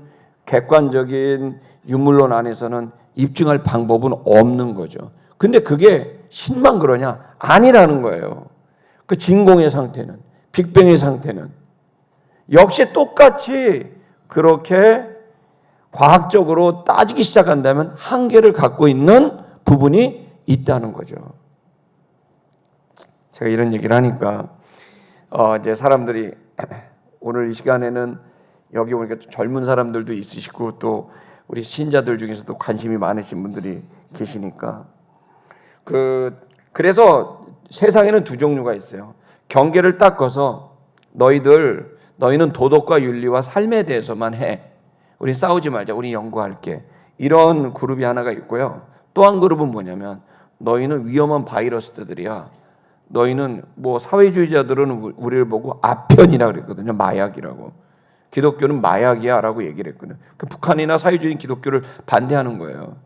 객관적인 유물론 안에서는 입증할 방법은 없는 거죠. 근데 그게 신만 그러냐? 아니라는 거예요. 그 진공의 상태는, 빅뱅의 상태는 역시 똑같이 그렇게 과학적으로 따지기 시작한다면 한계를 갖고 있는 부분이 있다는 거죠. 제가 이런 얘기를 하니까 이제 사람들이 오늘 이 시간에는 여기 오니까 젊은 사람들도 있으시고 또 우리 신자들 중에서도 관심이 많으신 분들이 계시니까 그래서 세상에는 두 종류가 있어요. 경계를 딱 꺼서 너희는 도덕과 윤리와 삶에 대해서만 해. 우리 싸우지 말자. 우리 연구할게. 이런 그룹이 하나가 있고요. 또 한 그룹은 뭐냐면 너희는 위험한 바이러스들이야. 너희는 뭐 사회주의자들은 우리를 보고 아편이라 그랬거든요. 마약이라고. 기독교는 마약이야 라고 얘기를 했거든요. 그 북한이나 사회주의 기독교를 반대하는 거예요.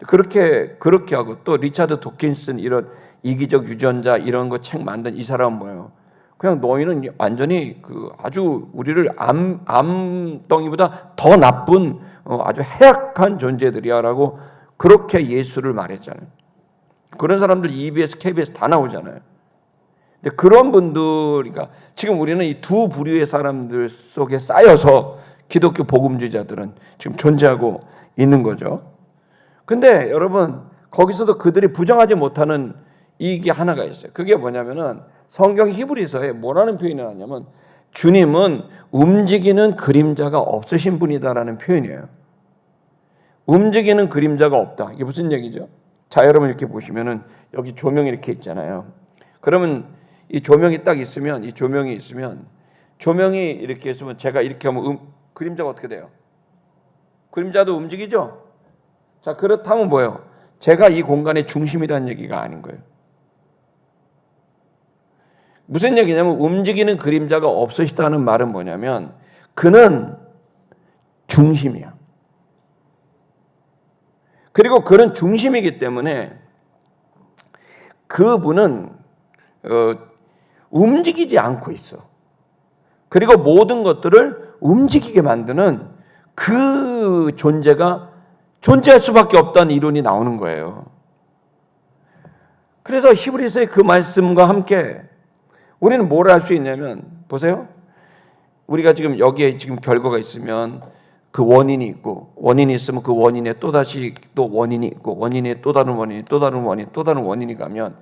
그렇게 하고 또 리차드 도킨슨 이런 이기적 유전자 이런 거 책 만든 이 사람은 뭐예요? 그냥 너희는 완전히 아주 우리를 암덩이보다 더 나쁜 아주 해악한 존재들이야라고 그렇게 예수를 말했잖아요. 그런 사람들 EBS, KBS 다 나오잖아요. 근데 그런 분들이니까 지금 우리는 이 두 부류의 사람들 속에 쌓여서 기독교 복음주의자들은 지금 존재하고 있는 거죠. 근데 여러분 거기서도 그들이 부정하지 못하는 이게 하나가 있어요. 그게 뭐냐면은 성경 히브리서에 뭐라는 표현이 나왔냐면 주님은 움직이는 그림자가 없으신 분이다라는 표현이에요. 움직이는 그림자가 없다. 이게 무슨 얘기죠? 자, 여러분 이렇게 보시면은 여기 조명이 이렇게 있잖아요. 그러면 이 조명이 딱 있으면 조명이 이렇게 있으면 제가 이렇게 하면 그림자가 어떻게 돼요? 그림자도 움직이죠? 자, 그렇다면 뭐예요? 제가 이 공간의 중심이라는 얘기가 아닌 거예요. 무슨 얘기냐면 움직이는 그림자가 없으시다는 말은 뭐냐면 그는 중심이야. 그리고 그는 중심이기 때문에 그분은 움직이지 않고 있어. 그리고 모든 것들을 움직이게 만드는 그 존재가 존재할 수밖에 없다는 이론이 나오는 거예요. 그래서 히브리서의 그 말씀과 함께 우리는 뭘 할 수 있냐면 보세요. 우리가 지금 여기에 지금 결과가 있으면 그 원인이 있고 원인이 있으면 그 원인에 또다시 또 원인이 있고 원인에 또 다른 원인이 또 다른 원인 또 다른 원인이 가면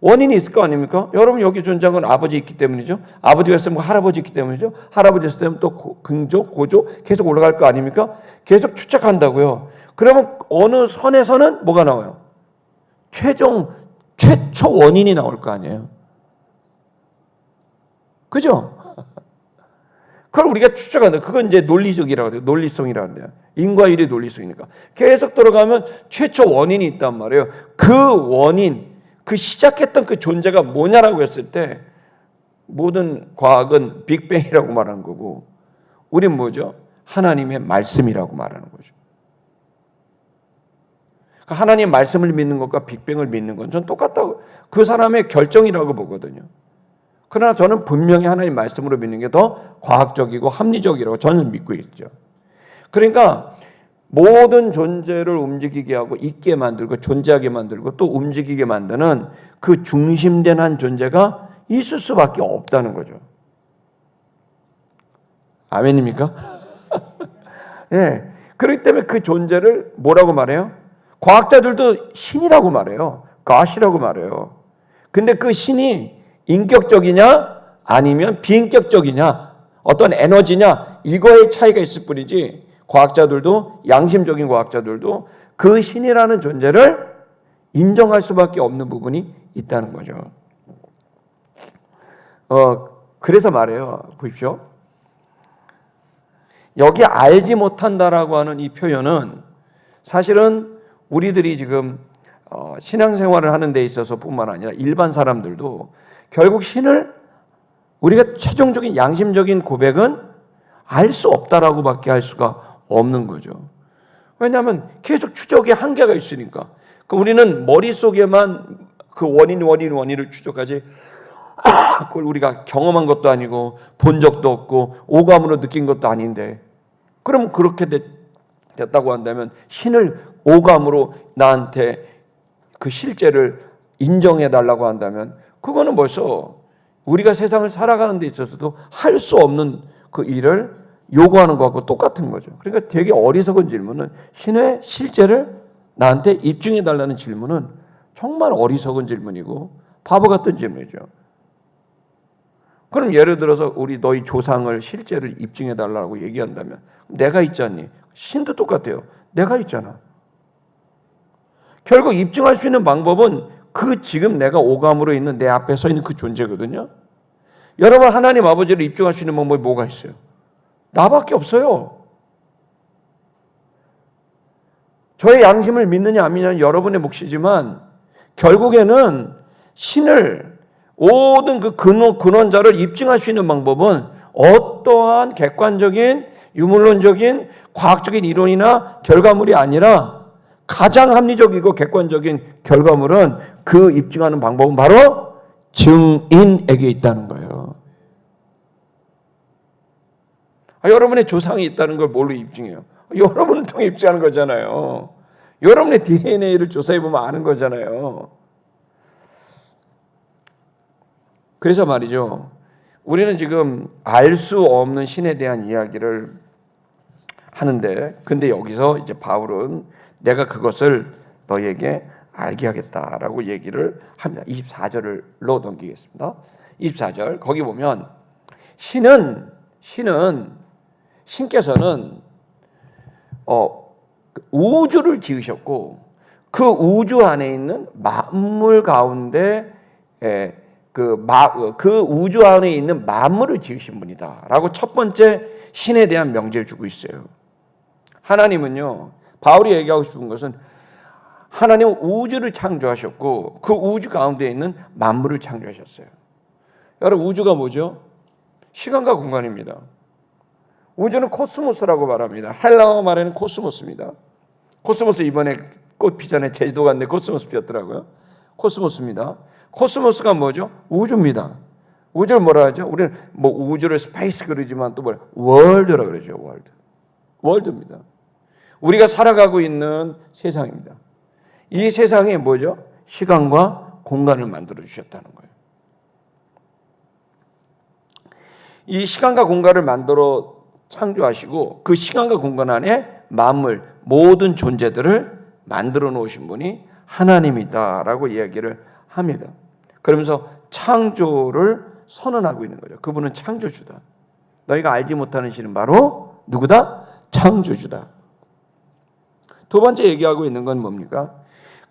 원인이 있을 거 아닙니까? 여러분 여기 존재한 건 아버지 있기 때문이죠. 아버지가 있으면 할아버지 있기 때문이죠. 할아버지 있으면 또 긍조, 고조 계속 올라갈 거 아닙니까? 계속 추적한다고요. 그러면 어느 선에서는 뭐가 나와요? 최초 원인이 나올 거 아니에요. 그죠? 그걸 우리가 추적한다. 그건 이제 논리적이라고 해요. 논리성이라고 해요. 인과율의 논리성이니까. 계속 들어가면 최초 원인이 있단 말이에요. 그 원인, 그 시작했던 그 존재가 뭐냐라고 했을 때 모든 과학은 빅뱅이라고 말하는 거고 우린 뭐죠? 하나님의 말씀이라고 말하는 거죠. 하나님의 말씀을 믿는 것과 빅뱅을 믿는 건 전 똑같다고 그 사람의 결정이라고 보거든요. 그러나 저는 분명히 하나님 말씀으로 믿는 게 더 과학적이고 합리적이라고 저는 믿고 있죠. 그러니까 모든 존재를 움직이게 하고 있게 만들고 존재하게 만들고 또 움직이게 만드는 그 중심된 한 존재가 있을 수밖에 없다는 거죠. 아멘입니까? 예. 그렇기 때문에 그 존재를 뭐라고 말해요? 과학자들도 신이라고 말해요. God이라고 말해요. 근데 그 신이 인격적이냐 아니면 비인격적이냐 어떤 에너지냐 이거의 차이가 있을 뿐이지 과학자들도 양심적인 과학자들도 그 신이라는 존재를 인정할 수밖에 없는 부분이 있다는 거죠. 그래서 말해요. 보십시오. 여기 알지 못한다라고 하는 이 표현은 사실은 우리들이 지금 신앙생활을 하는 데 있어서 뿐만 아니라 일반 사람들도 결국 신을 우리가 최종적인 양심적인 고백은 알 수 없다라고 밖에 할 수가 없는 거죠. 왜냐하면 계속 추적의 한계가 있으니까. 우리는 머릿속에만 그 원인을 추적하지 그걸 우리가 경험한 것도 아니고 본 적도 없고 오감으로 느낀 것도 아닌데 그럼 그렇게 됐다고 한다면 신을 오감으로 나한테 그 실제를 인정해 달라고 한다면 그거는 벌써 우리가 세상을 살아가는 데 있어서도 할 수 없는 그 일을 요구하는 것하고 똑같은 거죠. 그러니까 되게 어리석은 질문은 신의 실제를 나한테 입증해 달라는 질문은 정말 어리석은 질문이고 바보 같은 질문이죠. 그럼 예를 들어서 우리 너희 조상을 실제를 입증해 달라고 얘기한다면 내가 있잖니. 신도 똑같아요. 내가 있잖아. 결국 입증할 수 있는 방법은 그 지금 내가 오감으로 있는 내 앞에 서 있는 그 존재거든요. 여러분 하나님 아버지를 입증할 수 있는 방법이 뭐가 있어요? 나밖에 없어요. 저의 양심을 믿느냐 안 믿느냐는 여러분의 몫이지만 결국에는 신을 모든 그 근원자를 입증할 수 있는 방법은 어떠한 객관적인 유물론적인 과학적인 이론이나 결과물이 아니라 가장 합리적이고 객관적인 결과물은 그 입증하는 방법은 바로 증인에게 있다는 거예요. 여러분의 조상이 있다는 걸 뭘로 입증해요? 여러분을 통해 입증하는 거잖아요. 여러분의 DNA를 조사해보면 아는 거잖아요. 그래서 말이죠. 우리는 지금 알 수 없는 신에 대한 이야기를 하는데, 근데 여기서 이제 바울은 내가 그것을 너에게 알게 하겠다라고 얘기를 합니다. 24절로 넘기겠습니다. 24절 거기 보면 신께서는 우주를 지으셨고 그 우주 안에 있는 만물 가운데 그 우주 안에 있는 만물을 지으신 분이다라고 첫 번째 신에 대한 명제를 주고 있어요. 하나님은요, 바울이 얘기하고 싶은 것은 하나님은 우주를 창조하셨고 그 우주 가운데 있는 만물을 창조하셨어요. 여러분 우주가 뭐죠? 시간과 공간입니다. 우주는 코스모스라고 말합니다. 헬라어 말에는 코스모스입니다. 코스모스 이번에 꽃 피잖아요. 제주도 갔는데 코스모스 피었더라고요. 코스모스입니다. 코스모스가 뭐죠? 우주입니다. 우주를 뭐라 하죠? 우리는 뭐 우주를 스페이스 그러지만 또 뭐라 월드라 그러죠. 월드입니다. 우리가 살아가고 있는 세상입니다. 이 세상에 뭐죠? 시간과 공간을 만들어 주셨다는 거예요. 이 시간과 공간을 만들어 창조하시고 그 시간과 공간 안에 만물 모든 존재들을 만들어 놓으신 분이 하나님이다라고 이야기를 합니다. 그러면서 창조를 선언하고 있는 거죠. 그분은 창조주다. 너희가 알지 못하는 신은 바로 누구다? 창조주다. 두 번째 얘기하고 있는 건 뭡니까?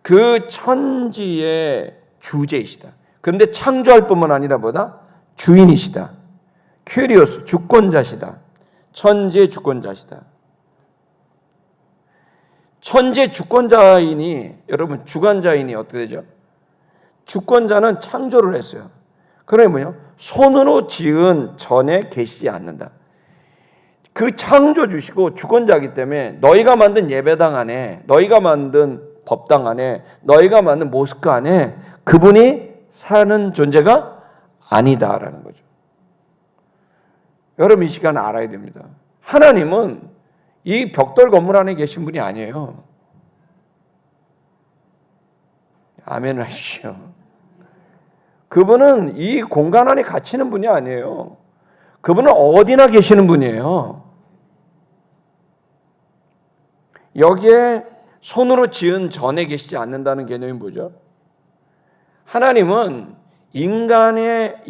그 천지의 주제이시다. 그런데 창조할 뿐만 아니라 뭐다? 주인이시다. 큐리오스, 주권자시다. 천지의 주권자시다. 천지의 주권자이니, 여러분 주관자이니 어떻게 되죠? 주권자는 창조를 했어요. 그게 뭐예요? 손으로 지은 전에 계시지 않는다. 그 창조주시고 주권자이기 때문에 너희가 만든 예배당 안에, 너희가 만든 법당 안에, 너희가 만든 모스크 안에 그분이 사는 존재가 아니다라는 거죠. 여러분 이 시간 알아야 됩니다. 하나님은 이 벽돌 건물 안에 계신 분이 아니에요. 아멘 하십시오. 그분은 이 공간 안에 갇히는 분이 아니에요. 그분은 어디나 계시는 분이에요. 여기에 손으로 지은 전에 계시지 않는다는 개념이 뭐죠? 하나님은 인간에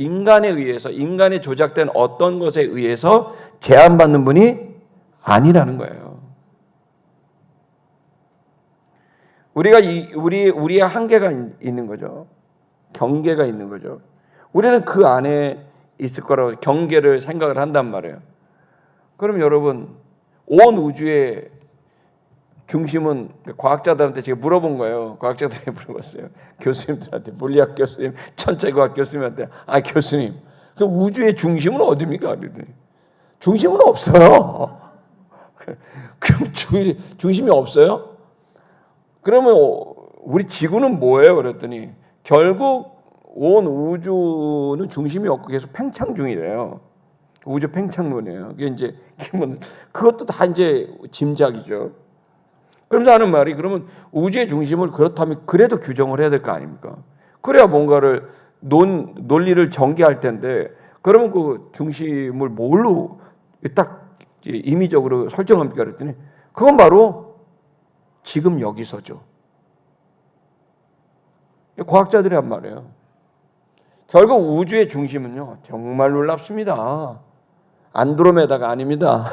의해서, 인간에 조작된 어떤 것에 의해서 제한받는 분이 아니라는 거예요. 우리의 한계가 있는 거죠. 경계가 있는 거죠. 우리는 그 안에 있을 거라고 경계를 생각을 한단 말이에요. 그럼 여러분, 온 우주의 중심은 과학자들한테 제가 물어본 거예요. 과학자들에게 물어봤어요. 교수님들한테, 물리학 교수님, 천체과학 교수님한테, 교수님, 그 우주의 중심은 어디입니까? 그랬더니 중심은 없어요. 그럼 중심이 없어요? 그러면 우리 지구는 뭐예요? 그랬더니 결국 온 우주는 중심이 없고 계속 팽창 중이래요. 우주 팽창론이에요. 그게 이제 그것도 다 이제 짐작이죠. 그러면서 하는 말이, 그러면 우주의 중심을 그렇다면 그래도 규정을 해야 될 거 아닙니까? 그래야 뭔가를 논리를 전개할 텐데, 그러면 그 중심을 뭘로 딱 임의적으로 설정합니까? 그랬더니 그건 바로 지금 여기서죠. 과학자들이 한 말이에요. 결국 우주의 중심은요, 정말 놀랍습니다. 안드로메다가 아닙니다.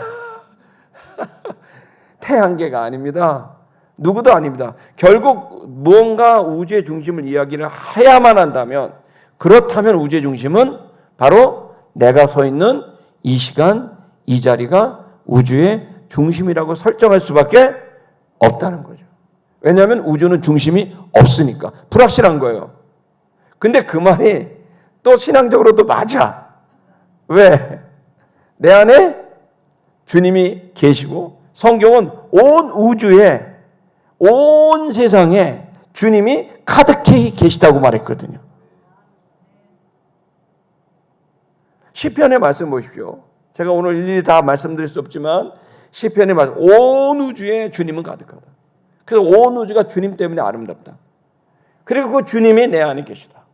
태양계가 아닙니다. 누구도 아닙니다. 결국 무언가 우주의 중심을 이야기를 해야만 한다면, 그렇다면 우주의 중심은 바로 내가 서 있는 이 시간, 이 자리가 우주의 중심이라고 설정할 수밖에 없다는 거죠. 왜냐하면 우주는 중심이 없으니까. 불확실한 거예요. 근데 그 말이 또 신앙적으로도 맞아. 왜? 내 안에 주님이 계시고 성경은 온 우주에, 온 세상에 주님이 가득히 계시다고 말했거든요. 시편의 말씀 보십시오. 제가 오늘 일일이 다 말씀드릴 수 없지만 시편의 말씀, 온 우주에 주님은 가득하다. 그래서 온 우주가 주님 때문에 아름답다. 그리고 그 주님이 내 안에 계시다.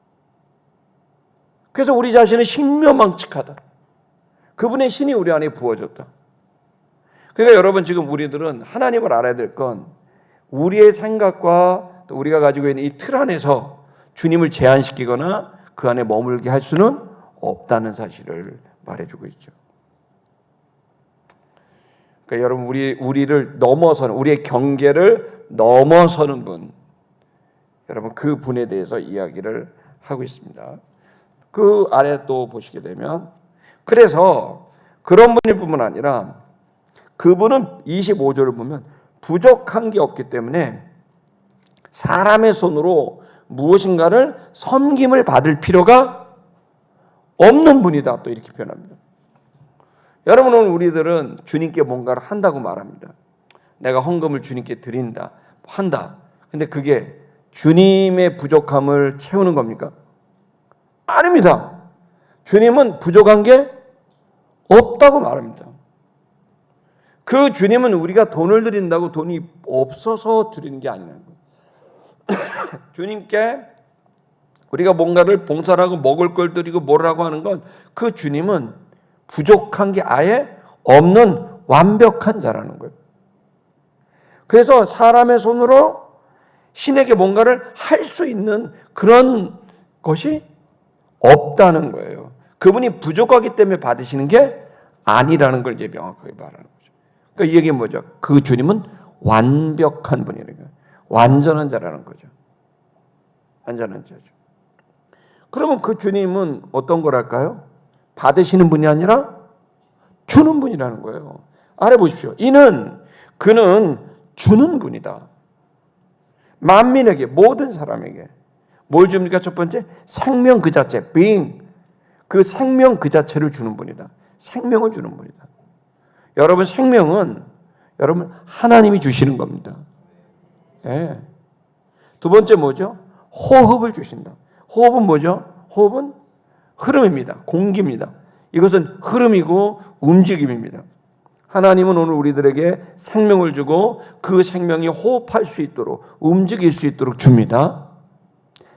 그래서 우리 자신은 신묘망측하다. 그분의 신이 우리 안에 부어졌다. 그러니까 여러분, 지금 우리들은 하나님을 알아야 될 건 우리의 생각과 또 우리가 가지고 있는 이 틀 안에서 주님을 제한시키거나 그 안에 머물게 할 수는 없다는 사실을 말해주고 있죠. 그러니까 여러분, 우리를 넘어서는, 우리의 경계를 넘어서는 분, 여러분 그 분에 대해서 이야기를 하고 있습니다. 그 아래 또 보시게 되면, 그래서 그런 분일 뿐만 아니라 그분은 25절을 보면 부족한 게 없기 때문에 사람의 손으로 무엇인가를 섬김을 받을 필요가 없는 분이다, 또 이렇게 표현합니다. 여러분, 오늘 우리들은 주님께 뭔가를 한다고 말합니다. 내가 헌금을 주님께 드린다, 한다. 근데 그게 주님의 부족함을 채우는 겁니까? 아닙니다. 주님은 부족한 게 없다고 말합니다. 그 주님은 우리가 돈을 드린다고 돈이 없어서 드리는 게 아니라는 거예요. 주님께 우리가 뭔가를 봉사를 하고 먹을 걸 드리고 뭐라고 하는 건 그 주님은 부족한 게 아예 없는 완벽한 자라는 거예요. 그래서 사람의 손으로 신에게 뭔가를 할 수 있는 그런 것이 없다는 거예요. 그분이 부족하기 때문에 받으시는 게 아니라는 걸 이제 명확하게 말하는 거죠. 그러니까 이 얘기는 뭐죠? 그 주님은 완벽한 분이라는 거예요. 완전한 자라는 거죠. 완전한 자죠. 그러면 그 주님은 어떤 거랄까요? 받으시는 분이 아니라 주는 분이라는 거예요. 아래 보십시오. 그는 주는 분이다. 만민에게, 모든 사람에게 뭘 줍니까? 첫 번째, 생명 그 자체, being, 그 생명 그 자체를 주는 분이다. 생명을 주는 분이다. 여러분, 생명은 여러분 하나님이 주시는 겁니다. 예. 두 번째 뭐죠? 호흡을 주신다. 호흡은 뭐죠? 호흡은 흐름입니다. 공기입니다. 이것은 흐름이고 움직임입니다. 하나님은 오늘 우리들에게 생명을 주고 그 생명이 호흡할 수 있도록, 움직일 수 있도록 줍니다.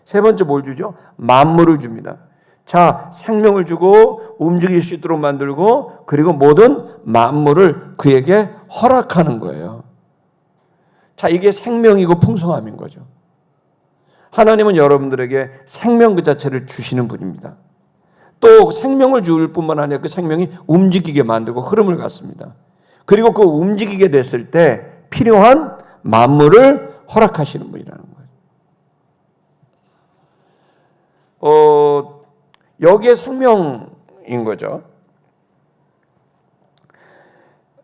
세 번째 뭘 주죠? 만물을 줍니다. 자, 생명을 주고 움직일 수 있도록 만들고, 그리고 모든 만물을 그에게 허락하는 거예요. 자, 이게 생명이고 풍성함인 거죠. 하나님은 여러분들에게 생명 그 자체를 주시는 분입니다. 또 생명을 줄 뿐만 아니라 그 생명이 움직이게 만들고 흐름을 갖습니다. 그리고 그 움직이게 됐을 때 필요한 만물을 허락하시는 분이라는 거예요. 여기에 생명인 거죠.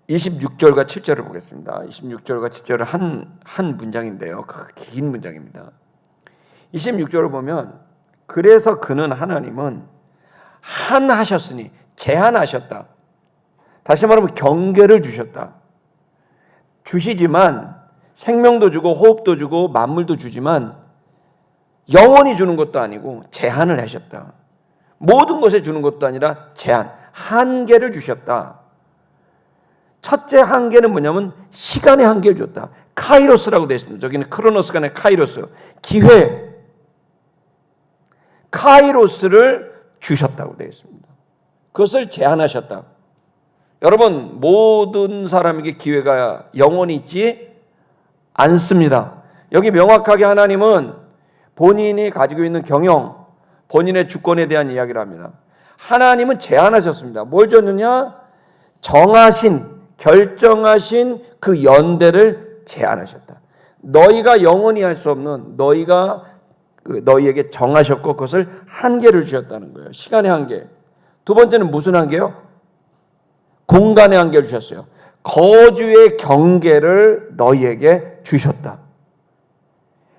26절과 7절을 보겠습니다. 26절과 7절은 한 문장인데요. 긴 문장입니다. 26절을 보면, 그래서 그는, 하나님은 한하셨으니, 제한하셨다. 다시 말하면 경계를 주셨다. 주시지만 생명도 주고 호흡도 주고 만물도 주지만 영원히 주는 것도 아니고 제한을 하셨다. 모든 것에 주는 것도 아니라 제한, 한계를 주셨다. 첫째 한계는 뭐냐면 시간의 한계를 줬다. 카이로스라고 되어 있습니다. 저기는 크로노스가 아니라 카이로스, 기회. 카이로스를 주셨다고 되어 있습니다. 그것을 제한하셨다. 여러분, 모든 사람에게 기회가 영원히 있지 않습니다. 여기 명확하게 하나님은 본인이 가지고 있는 경영, 본인의 주권에 대한 이야기를 합니다. 하나님은 제안하셨습니다. 뭘 줬느냐? 결정하신 그 연대를 제안하셨다. 너희가 영원히 할 수 없는 너희에게 정하셨고 그것을 한계를 주셨다는 거예요. 시간의 한계. 두 번째는 무슨 한계요? 공간의 한계를 주셨어요. 거주의 경계를 너희에게 주셨다.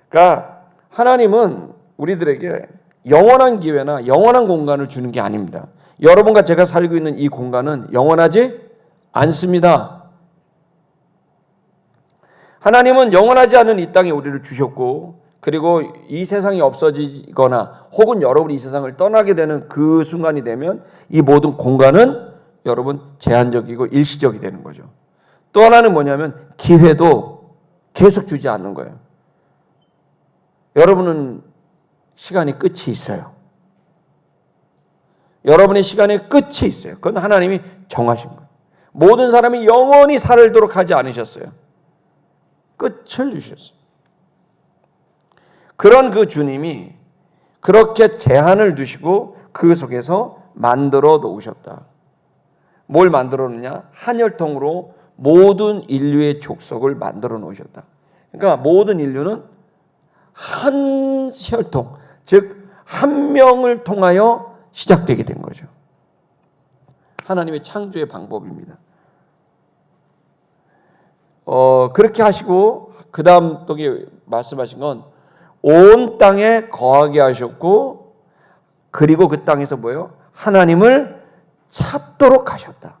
그러니까 하나님은 우리들에게 영원한 기회나 영원한 공간을 주는 게 아닙니다. 여러분과 제가 살고 있는 이 공간은 영원하지 않습니다. 하나님은 영원하지 않은 이 땅에 우리를 주셨고, 그리고 이 세상이 없어지거나 혹은 여러분이 이 세상을 떠나게 되는 그 순간이 되면 이 모든 공간은 여러분 제한적이고 일시적이 되는 거죠. 또 하나는 뭐냐면 기회도 계속 주지 않는 거예요. 여러분은 시간이 끝이 있어요. 여러분의 시간에 끝이 있어요. 그건 하나님이 정하신 거예요. 모든 사람이 영원히 살도록 하지 않으셨어요. 끝을 주셨어요. 그런 그 주님이 그렇게 제한을 두시고 그 속에서 만들어 놓으셨다. 뭘 만들어 놓냐? 한 혈통으로 모든 인류의 족속을 만들어 놓으셨다. 그러니까 모든 인류는 한 혈통, 즉 한 명을 통하여 시작되게 된 거죠. 하나님의 창조의 방법입니다. 그렇게 하시고 그 다음 또 말씀하신 건 온 땅에 거하게 하셨고, 그리고 그 땅에서 뭐예요? 하나님을 찾도록 하셨다.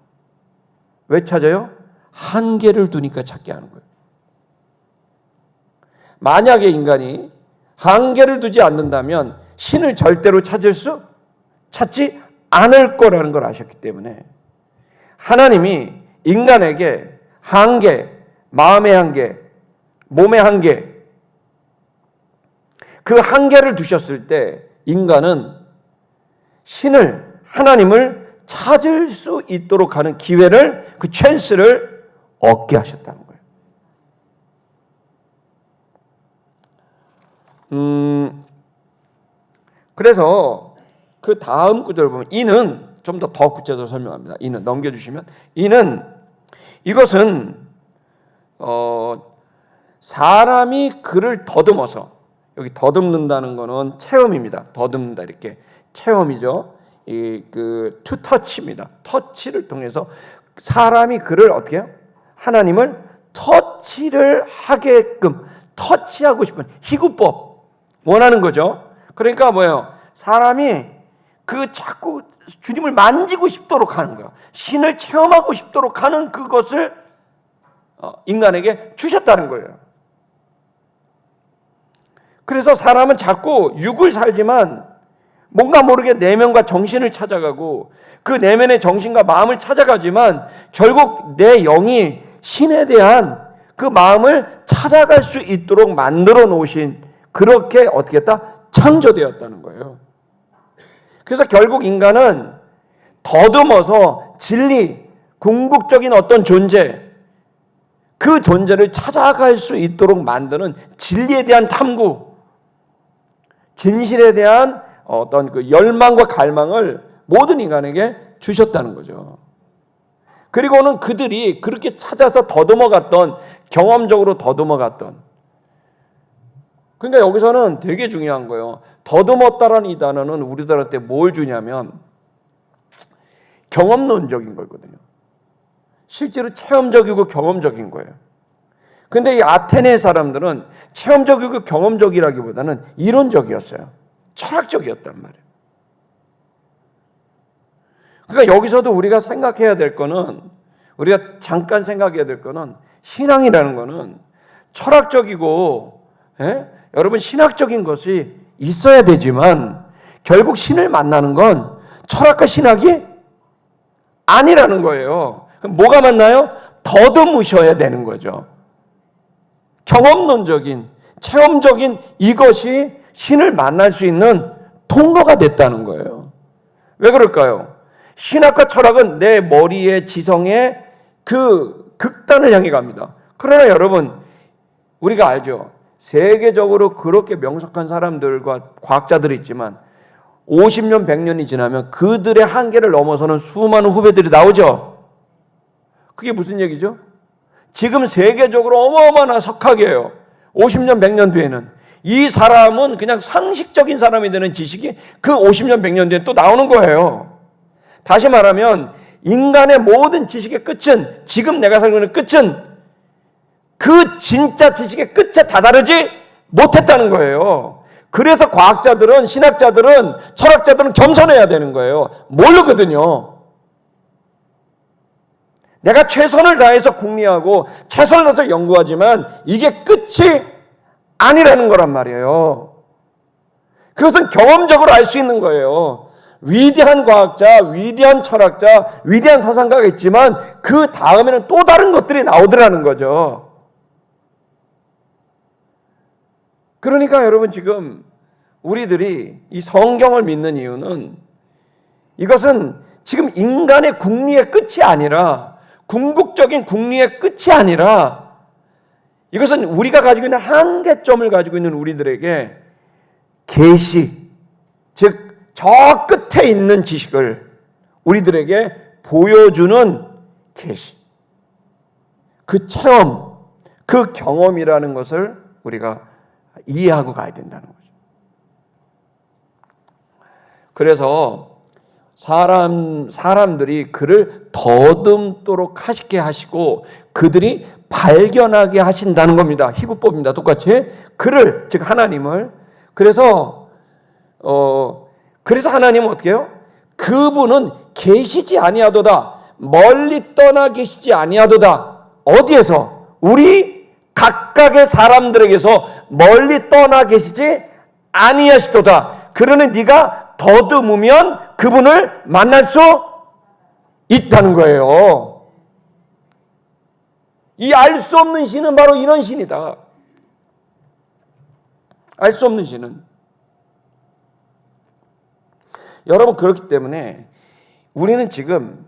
왜 찾아요? 한계를 두니까 찾게 하는 거예요. 만약에 인간이 한계를 두지 않는다면 신을 절대로 찾지 않을 거라는 걸 아셨기 때문에 하나님이 인간에게 한계, 마음의 한계, 몸의 한계, 그 한계를 두셨을 때 인간은 하나님을 찾을 수 있도록 하는 기회를, 그 찬스를 얻게 하셨다는 거예요. 그래서 그 다음 구절을 보면 이는 좀 더 구체적으로 설명합니다. 이는 넘겨주시면 이것은 사람이 그를 더듬어서, 여기 더듬는다는 거는 체험입니다. 더듬는다 이렇게 체험이죠. to touch입니다. 터치를 통해서 사람이 그를 어떻게 해요? 하나님을 터치를 하게끔 터치하고 싶은 희구법 원하는 거죠. 그러니까 뭐예요? 사람이 자꾸 주님을 만지고 싶도록 하는 거예요. 신을 체험하고 싶도록 하는 그것을 인간에게 주셨다는 거예요. 그래서 사람은 자꾸 육을 살지만 뭔가 모르게 내면과 정신을 찾아가고 그 내면의 정신과 마음을 찾아가지만 결국 내 영이 신에 대한 그 마음을 찾아갈 수 있도록 만들어 놓으신, 그렇게 어떻게 했다? 창조되었다는 거예요. 그래서 결국 인간은 더듬어서 진리, 궁극적인 어떤 존재, 그 존재를 찾아갈 수 있도록 만드는 진리에 대한 탐구, 진실에 대한 어떤 그 열망과 갈망을 모든 인간에게 주셨다는 거죠. 그리고는 그들이 그렇게 찾아서 더듬어갔던, 경험적으로 더듬어갔던, 그러니까 여기서는 되게 중요한 거예요. 더듬었다라는 이 단어는 우리들한테 뭘 주냐면 경험론적인 거거든요. 실제로 체험적이고 경험적인 거예요. 근데 이 아테네 사람들은 체험적이고 경험적이라기보다는 이론적이었어요. 철학적이었단 말이에요. 그러니까 여기서도 우리가 생각해야 될 거는, 우리가 잠깐 생각해야 될 거는, 신앙이라는 거는 철학적이고, 여러분 신학적인 것이 있어야 되지만 결국 신을 만나는 건 철학과 신학이 아니라는 거예요. 그럼 뭐가 맞나요? 더듬으셔야 되는 거죠. 경험론적인, 체험적인 이것이 신을 만날 수 있는 통로가 됐다는 거예요. 왜 그럴까요? 신학과 철학은 내 머리의 지성의 그 극단을 향해 갑니다. 그러나 여러분, 우리가 알죠. 세계적으로 그렇게 명석한 사람들과 과학자들이 있지만 50년, 100년이 지나면 그들의 한계를 넘어서는 수많은 후배들이 나오죠. 그게 무슨 얘기죠? 지금 세계적으로 어마어마한 석학이에요. 50년, 100년 뒤에는 이 사람은 그냥 상식적인 사람이 되는 지식이 그 50년, 100년 뒤에 또 나오는 거예요. 다시 말하면 인간의 모든 지식의 끝은, 지금 내가 살고 있는 끝은 그 진짜 지식의 끝에 다다르지 못했다는 거예요. 그래서 과학자들은, 신학자들은, 철학자들은 겸손해야 되는 거예요. 모르거든요. 내가 최선을 다해서 궁리하고 최선을 다해서 연구하지만 이게 끝이 아니라는 거란 말이에요. 그것은 경험적으로 알 수 있는 거예요. 위대한 과학자, 위대한 철학자, 위대한 사상가가 있지만 그 다음에는 또 다른 것들이 나오더라는 거죠. 그러니까 여러분, 지금 우리들이 이 성경을 믿는 이유는 이것은 지금 인간의 궁리의 끝이 아니라, 궁극적인 궁리의 끝이 아니라, 이것은 우리가 가지고 있는 한계점을 가지고 있는 우리들에게 계시, 즉 저 끝에 있는 지식을 우리들에게 보여주는 계시, 그 체험, 그 경험이라는 것을 우리가 이해하고 가야 된다는 거죠. 그래서 사람들이 그를 더듬도록 하시게 하시고 그들이 발견하게 하신다는 겁니다. 희구법입니다. 똑같이 그를, 즉 하나님을. 그래서 하나님은 어떻게 해요? 그분은 계시지 아니하도다, 멀리 떠나 계시지 아니하도다. 어디에서? 우리 각각의 사람들에게서 멀리 떠나 계시지 아니하시도다. 그러니 네가 더듬으면 그분을 만날 수 있다는 거예요. 이 알 수 없는 신은 바로 이런 신이다. 알 수 없는 신은. 여러분, 그렇기 때문에 우리는 지금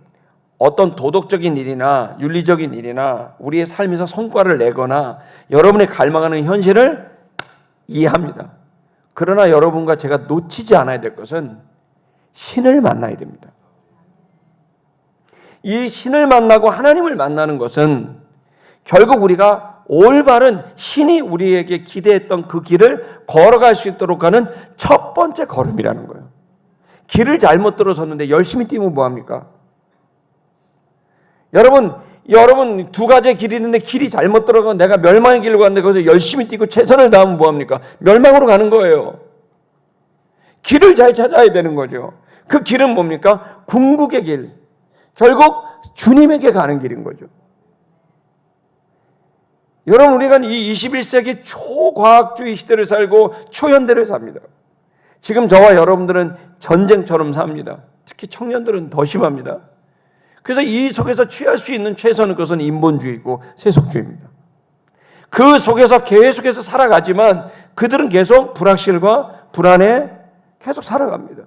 어떤 도덕적인 일이나 윤리적인 일이나 우리의 삶에서 성과를 내거나 여러분이 갈망하는 현실을 이해합니다. 그러나 여러분과 제가 놓치지 않아야 될 것은 신을 만나야 됩니다. 이 신을 만나고 하나님을 만나는 것은 결국 우리가 올바른, 신이 우리에게 기대했던 그 길을 걸어갈 수 있도록 하는 첫 번째 걸음이라는 거예요. 길을 잘못 들어섰는데 열심히 뛰면 뭐합니까? 여러분 두 가지의 길이 있는데 길이 잘못 들어가고 내가 멸망의 길로 갔는데 거기서 열심히 뛰고 최선을 다하면 뭐합니까? 멸망으로 가는 거예요. 길을 잘 찾아야 되는 거죠. 그 길은 뭡니까? 궁극의 길. 결국 주님에게 가는 길인 거죠. 여러분, 우리가 이 21세기 초과학주의 시대를 살고 초현대를 삽니다. 지금 저와 여러분들은 전쟁처럼 삽니다. 특히 청년들은 더 심합니다. 그래서 이 속에서 취할 수 있는 최선의 것은 인본주의고 세속주의입니다. 그 속에서 계속해서 살아가지만 그들은 계속 불확실과 불안에 계속 살아갑니다.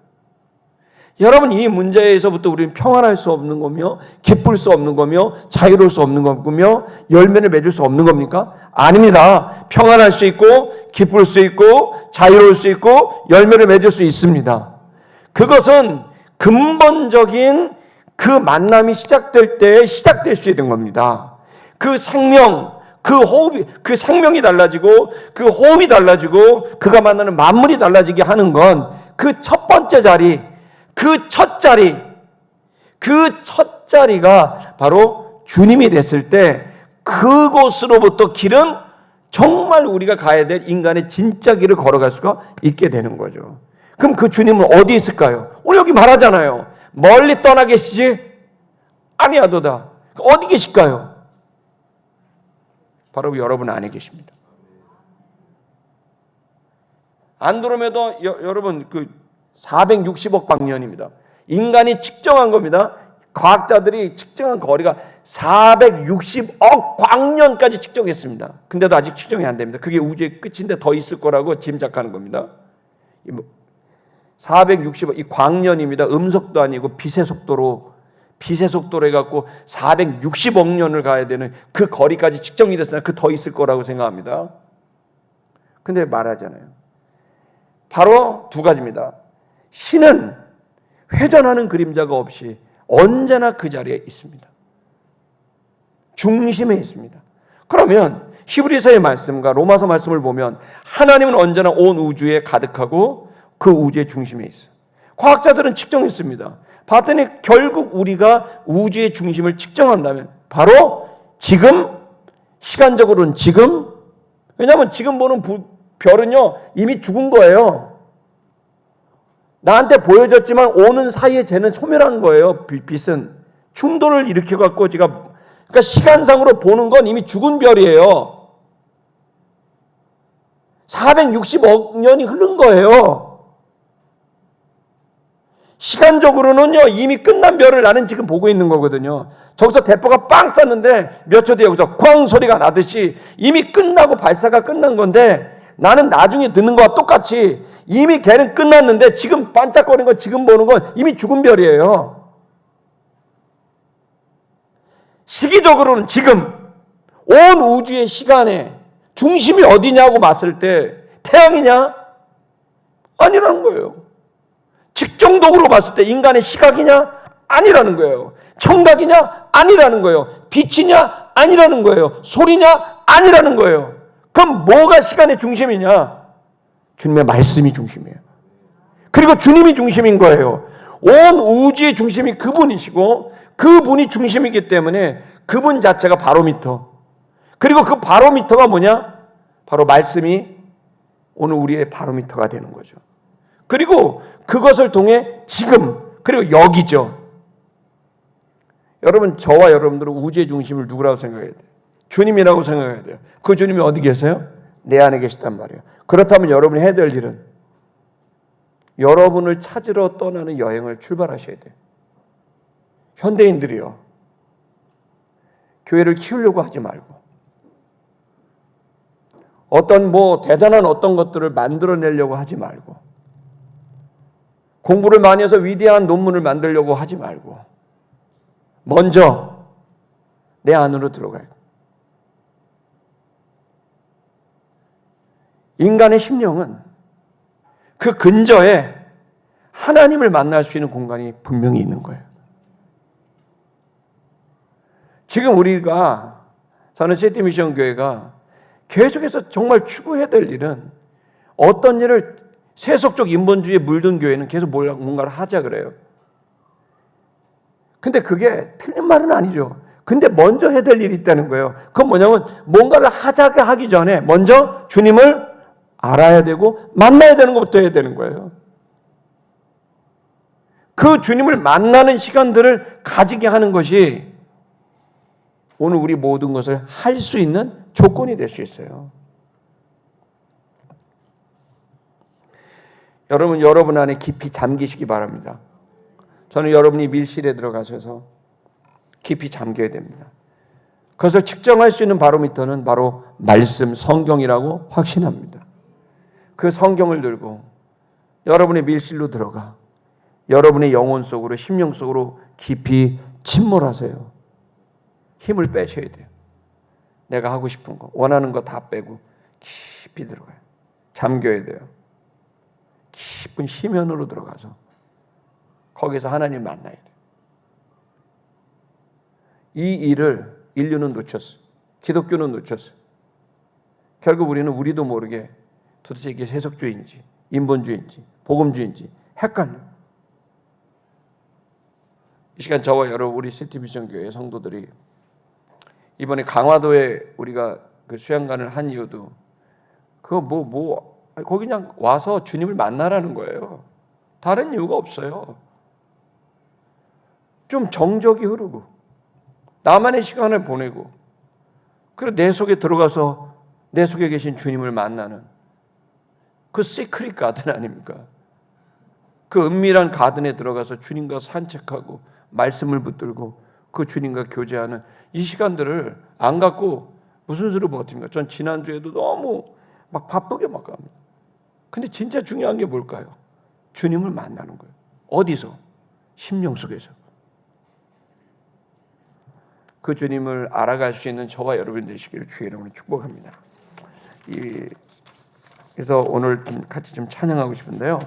여러분, 이 문제에서부터 우리는 평안할 수 없는 거며 기쁠 수 없는 거며 자유로울 수 없는 거며 열매를 맺을 수 없는 겁니까? 아닙니다. 평안할 수 있고 기쁠 수 있고 자유로울 수 있고 열매를 맺을 수 있습니다. 그것은 근본적인 그 만남이 시작될 때 시작될 수 있는 겁니다. 그 생명, 그 호흡이, 그 생명이 달라지고 그 호흡이 달라지고 그가 만나는 만물이 달라지게 하는 건 그 첫 번째 자리, 그 첫 자리가 바로 주님이 됐을 때 그곳으로부터 길은 정말 우리가 가야 될 인간의 진짜 길을 걸어갈 수가 있게 되는 거죠. 그럼 그 주님은 어디 있을까요? 오늘 여기 말하잖아요. 멀리 떠나 계시지 아니하도다. 어디 계실까요? 바로 여러분 안에 계십니다. 안드로메다, 여러분, 그 460억 광년입니다. 인간이 측정한 겁니다. 과학자들이 측정한 거리가 460억 광년까지 측정했습니다. 근데도 아직 측정이 안 됩니다. 그게 우주의 끝인데 더 있을 거라고 짐작하는 겁니다. 460억, 이 광년입니다. 음속도 아니고 빛의 속도로 해갖고 460억 년을 가야 되는 그 거리까지 측정이 됐으나 그 더 있을 거라고 생각합니다. 근데 말하잖아요. 바로 두 가지입니다. 신은 회전하는 그림자가 없이 언제나 그 자리에 있습니다. 중심에 있습니다. 그러면 히브리서의 말씀과 로마서 말씀을 보면 하나님은 언제나 온 우주에 가득하고 그 우주의 중심에 있어요. 과학자들은 측정했습니다. 봤더니 결국 우리가 우주의 중심을 측정한다면 바로 지금, 시간적으로는 지금, 왜냐하면 지금 보는 별은요 이미 죽은 거예요. 나한테 보여졌지만 오는 사이에 쟤는 소멸한 거예요. 빛은 충돌을 일으켜갖고 그러니까 시간상으로 보는 건 이미 죽은 별이에요. 460억 년이 흐른 거예요. 시간적으로는요 이미 끝난 별을 나는 지금 보고 있는 거거든요. 저기서 대포가 빵 쐈는데 몇 초 뒤에 여기서 쾅 소리가 나듯이 이미 끝나고 발사가 끝난 건데 나는 나중에 듣는 거와 똑같이 이미 걔는 끝났는데 지금 반짝거리는 거 지금 보는 건 이미 죽은 별이에요. 시기적으로는 지금 온 우주의 시간에 중심이 어디냐고 봤을 때 태양이냐? 아니라는 거예요. 직정독으로 봤을 때 인간의 시각이냐? 아니라는 거예요. 청각이냐? 아니라는 거예요. 빛이냐? 아니라는 거예요. 소리냐? 아니라는 거예요. 그럼 뭐가 시간의 중심이냐? 주님의 말씀이 중심이에요. 그리고 주님이 중심인 거예요. 온 우주의 중심이 그분이시고 그분이 중심이기 때문에 그분 자체가 바로미터. 그리고 그 바로미터가 뭐냐? 바로 말씀이 오늘 우리의 바로미터가 되는 거죠. 그리고 그것을 통해 지금 그리고 여기죠. 여러분 저와 여러분들은 우주의 중심을 누구라고 생각해야 돼요? 주님이라고 생각해야 돼요. 그 주님이 어디 계세요? 내 안에 계시단 말이에요. 그렇다면 여러분이 해야 될 일은 여러분을 찾으러 떠나는 여행을 출발하셔야 돼요. 현대인들이요. 교회를 키우려고 하지 말고 어떤 대단한 어떤 것들을 만들어내려고 하지 말고 공부를 많이 해서 위대한 논문을 만들려고 하지 말고 먼저 내 안으로 들어가요. 인간의 심령은 그 근저에 하나님을 만날 수 있는 공간이 분명히 있는 거예요. 지금 저는 시티미션 교회가 계속해서 정말 추구해야 될 일은 어떤 일을 세속적 인본주의에 물든 교회는 계속 뭔가를 하자 그래요. 근데 그게 틀린 말은 아니죠. 근데 먼저 해야 될 일이 있다는 거예요. 그건 뭐냐면 뭔가를 하자가 하기 전에 먼저 주님을 알아야 되고 만나야 되는 것부터 해야 되는 거예요. 그 주님을 만나는 시간들을 가지게 하는 것이 오늘 우리 모든 것을 할 수 있는 조건이 될 수 있어요. 여러분 안에 깊이 잠기시기 바랍니다. 저는 여러분이 밀실에 들어가셔서 깊이 잠겨야 됩니다. 그것을 측정할 수 있는 바로미터는 바로 말씀, 성경이라고 확신합니다. 그 성경을 들고 여러분의 밀실로 들어가 여러분의 영혼 속으로, 심령 속으로 깊이 침몰하세요. 힘을 빼셔야 돼요. 내가 하고 싶은 거, 원하는 거 다 빼고 깊이 들어가요. 잠겨야 돼요. 깊은 심연으로 들어가서 거기서 하나님 만나야 돼요. 이 일을 인류는 놓쳤어요. 기독교는 놓쳤어요. 결국 우리도 모르게 도대체 이게 세속주의인지 인본주의인지 복음주의인지 헷갈려요. 이 시간 저와 여러분 우리 시티미션 교회 성도들이 이번에 강화도에 우리가 그 수양관을 한 이유도 거기 그냥 와서 주님을 만나라는 거예요. 다른 이유가 없어요. 좀 정적이 흐르고 나만의 시간을 보내고 그리고 내 속에 들어가서 내 속에 계신 주님을 만나는 그 시크릿 가든 아닙니까? 그 은밀한 가든에 들어가서 주님과 산책하고 말씀을 붙들고 그 주님과 교제하는 이 시간들을 안 갖고 무슨 수로 버팁니까? 전 지난주에도 너무 막 바쁘게 막 갑니다. 근데 진짜 중요한 게 뭘까요? 주님을 만나는 거예요. 어디서? 심령 속에서. 그 주님을 알아갈 수 있는 저와 여러분 되시기를 주의 이름으로 축복합니다. 이 그래서 오늘 좀 같이 좀 찬양하고 싶은데요.